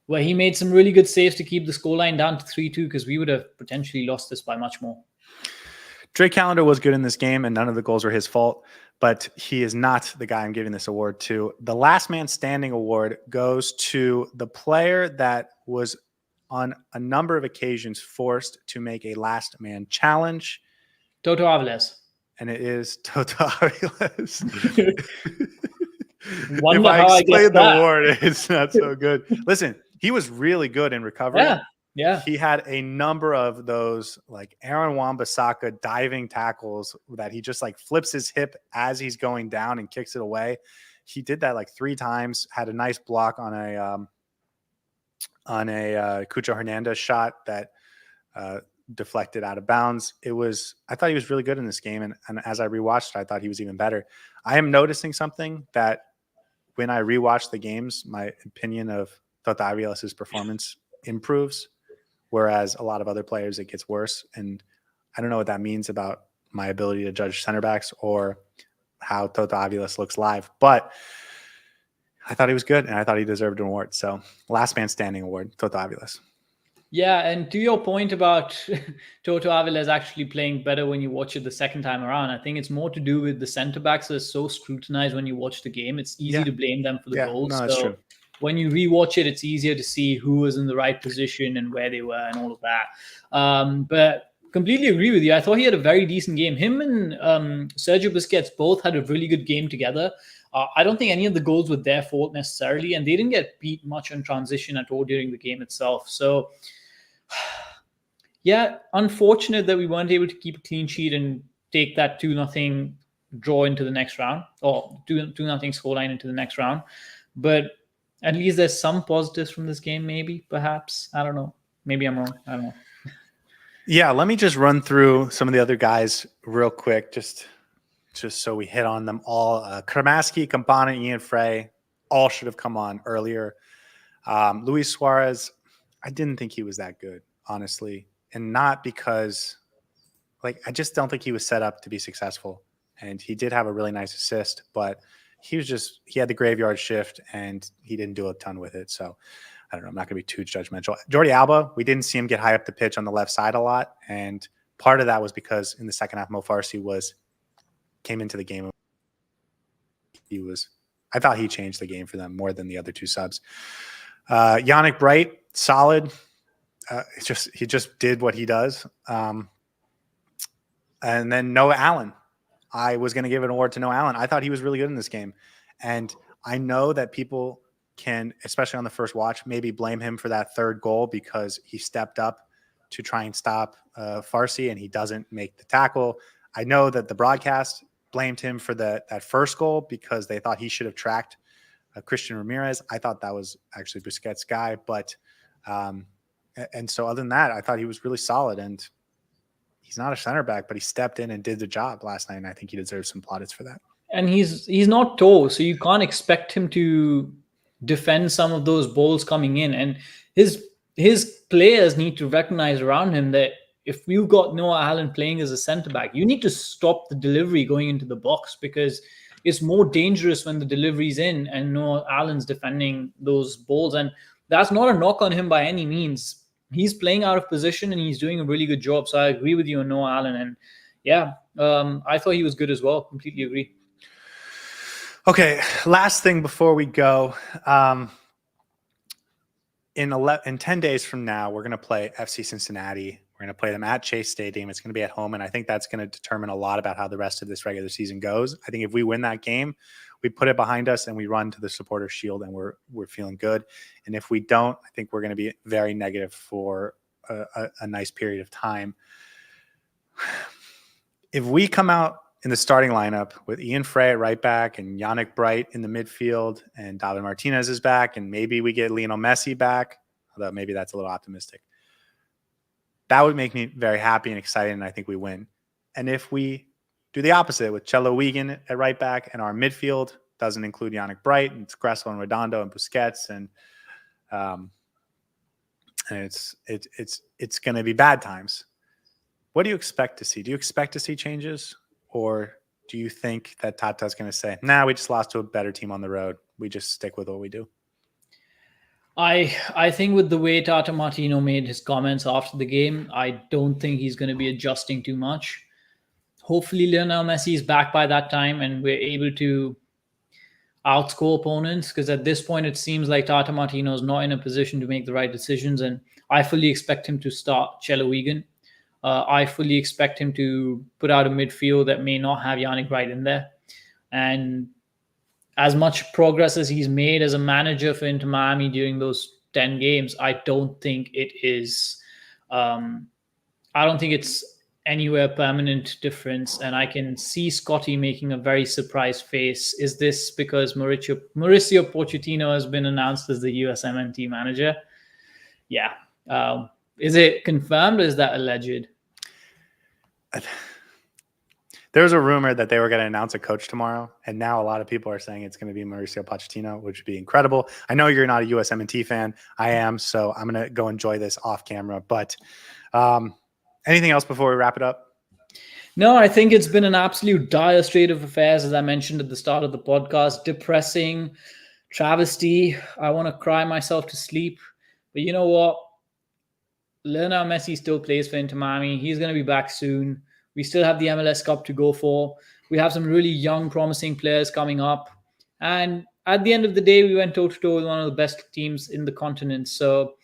where he made some really good saves to keep the scoreline down to 3-2, because we would have potentially lost this by much more. Drake Callender was good in this game, and none of the goals were his fault, but he is not the guy I'm giving this award to. The Last Man Standing award goes to the player that was on a number of occasions forced to make a last man challenge. Toto Aviles. And it is Toto Aviles. Wonder if I how I explain guessed the that. award, it's not so good. Listen, he was really good in recovery. Yeah. He had a number of those like Aaron Wan-Bissaka diving tackles that he just like flips his hip as he's going down and kicks it away. He did that like 3 times, had a nice block on a Cucho Hernandez shot that deflected out of bounds. I thought he was really good in this game. And as I rewatched it, I thought he was even better. I am noticing something that when I rewatch the games, my opinion of Toto Aviles' performance improves, whereas a lot of other players, it gets worse. And I don't know what that means about my ability to judge center backs or how Toto Aviles looks live, but I thought he was good and I thought he deserved an award. So Last Man Standing award, Toto Aviles. Yeah, and to your point about Toto Aviles actually playing better when you watch it the second time around, I think it's more to do with the center backs are so scrutinized when you watch the game. It's easy to blame them for the goals. No, that's true. When you rewatch it, it's easier to see who was in the right position and where they were and all of that. But completely agree with you. I thought he had a very decent game. Him and Sergio Busquets both had a really good game together. I don't think any of the goals were their fault necessarily, and they didn't get beat much on transition at all during the game itself. So, yeah, unfortunate that we weren't able to keep a clean sheet and take that 2-0 draw into the next round, or 2-0 scoreline into the next round. But at least there's some positives from this game, maybe, perhaps. I don't know. Maybe I'm wrong. I don't know. Yeah, let me just run through some of the other guys real quick, just so we hit on them all. Kramaski, Campana, Ian Frey, all should have come on earlier. Luis Suarez, I didn't think he was that good, honestly. And not because, I just don't think he was set up to be successful. And he did have a really nice assist, but he had the graveyard shift and he didn't do a ton with it. So I don't know. I'm not going to be too judgmental. Jordi Alba, we didn't see him get high up the pitch on the left side a lot. And part of that was because in the second half, Mo Farsi came into the game. I thought he changed the game for them more than the other 2 subs. Yannick Bright, solid. He just did what he does. And then Noah Allen. I was going to give an award to Noah Allen. I thought he was really good in this game. And I know that people can, especially on the first watch, maybe blame him for that third goal because he stepped up to try and stop Farsi and he doesn't make the tackle. I know that the broadcast blamed him for that first goal because they thought he should have tracked Christian Ramirez. I thought that was actually Busquets' guy. But and so other than that, I thought he was really solid. And he's not a center back, but he stepped in and did the job last night. And I think he deserves some plaudits for that. And he's not tall, so you can't expect him to defend some of those balls coming in. And his players need to recognize around him that if you've got Noah Allen playing as a centre back, you need to stop the delivery going into the box because it's more dangerous when the delivery's in and Noah Allen's defending those balls. And that's not a knock on him by any means. He's playing out of position and he's doing a really good job. So I agree with you on Noah Allen. And yeah, I thought he was good as well. Completely agree. Okay, last thing before we go. In 10 days from now, we're going to play FC Cincinnati. We're going to play them at Chase Stadium. It's going to be at home, and I think that's going to determine a lot about how the rest of this regular season goes. I think if we win that game, we put it behind us and we run to the Supporters' Shield, and we're feeling good. And if we don't, I think we're going to be very negative for a nice period of time. If we come out in the starting lineup with Ian Frey at right back and Yannick Bright in the midfield and David Martinez is back and maybe we get Lionel Messi back, although maybe that's a little optimistic. That would make me very happy and excited, and I think we win. And if we do the opposite with Chelo Weigandt at right back and our midfield doesn't include Yannick Bright, and it's Gressel and Redondo and Busquets, and it's going to be bad times. What do you expect to see? Do you expect to see changes? Or do you think that Tata's going to say, nah, we just lost to a better team on the road. We just stick with what we do? I think with the way Tata Martino made his comments after the game, I don't think he's going to be adjusting too much. Hopefully Lionel Messi is back by that time and we're able to outscore opponents, because at this point it seems like Tata Martino is not in a position to make the right decisions, and I fully expect him to start Chelo Weigandt. I fully expect him to put out a midfield that may not have Yannick Bright in there. And as much progress as he's made as a manager for Inter Miami during those 10 games, I don't think it is. I don't think it's anywhere permanent difference. And I can see Scotty making a very surprised face. Is this because Mauricio Pochettino has been announced as the USMNT manager? Yeah. Is it confirmed or is that alleged? There's a rumor that they were going to announce a coach tomorrow, and now a lot of people are saying it's going to be Mauricio Pochettino, which would be incredible. I know you're not a USMNT fan. I am, so I'm going to go enjoy this off camera. But anything else before we wrap it up? No, I think it's been an absolute dire state of affairs, as I mentioned at the start of the podcast. Depressing, travesty. I want to cry myself to sleep. But you know what? Lionel Messi still plays for Inter Miami. He's going to be back soon. We still have the MLS Cup to go for. We have some really young, promising players coming up. And at the end of the day, we went toe-to-toe with one of the best teams in the continent. So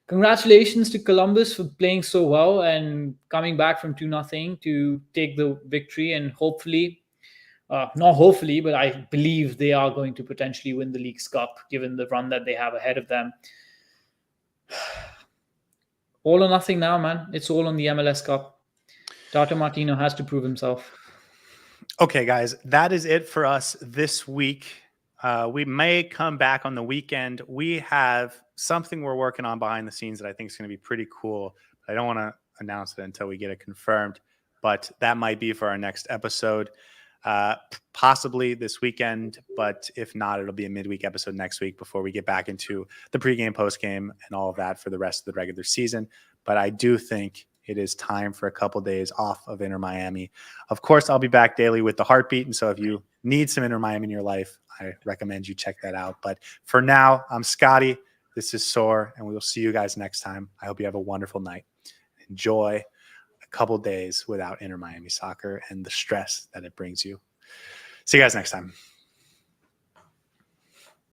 congratulations to Columbus for playing so well and coming back from 2-0 to take the victory. And hopefully, not hopefully, but I believe they are going to potentially win the League's Cup, given the run that they have ahead of them. All or nothing now, man. It's all on the MLS Cup. Tata Martino has to prove himself. Okay, guys, that is it for us this week. We may come back on the weekend. We have something we're working on behind the scenes that I think is going to be pretty cool. I don't want to announce it until we get it confirmed, but that might be for our next episode. Possibly this weekend, but if not, it'll be a midweek episode next week before we get back into the pregame, postgame, and all of that for the rest of the regular season. But I do think it is time for a couple days off of Inter Miami. Of course, I'll be back daily with the Heartbeat, and so if you need some Inter Miami in your life, I recommend you check that out. But for now, I'm Scotty. This is Saur, and we will see you guys next time. I hope you have a wonderful night. Enjoy a couple days without Inter Miami soccer and the stress that it brings you. See you guys next time.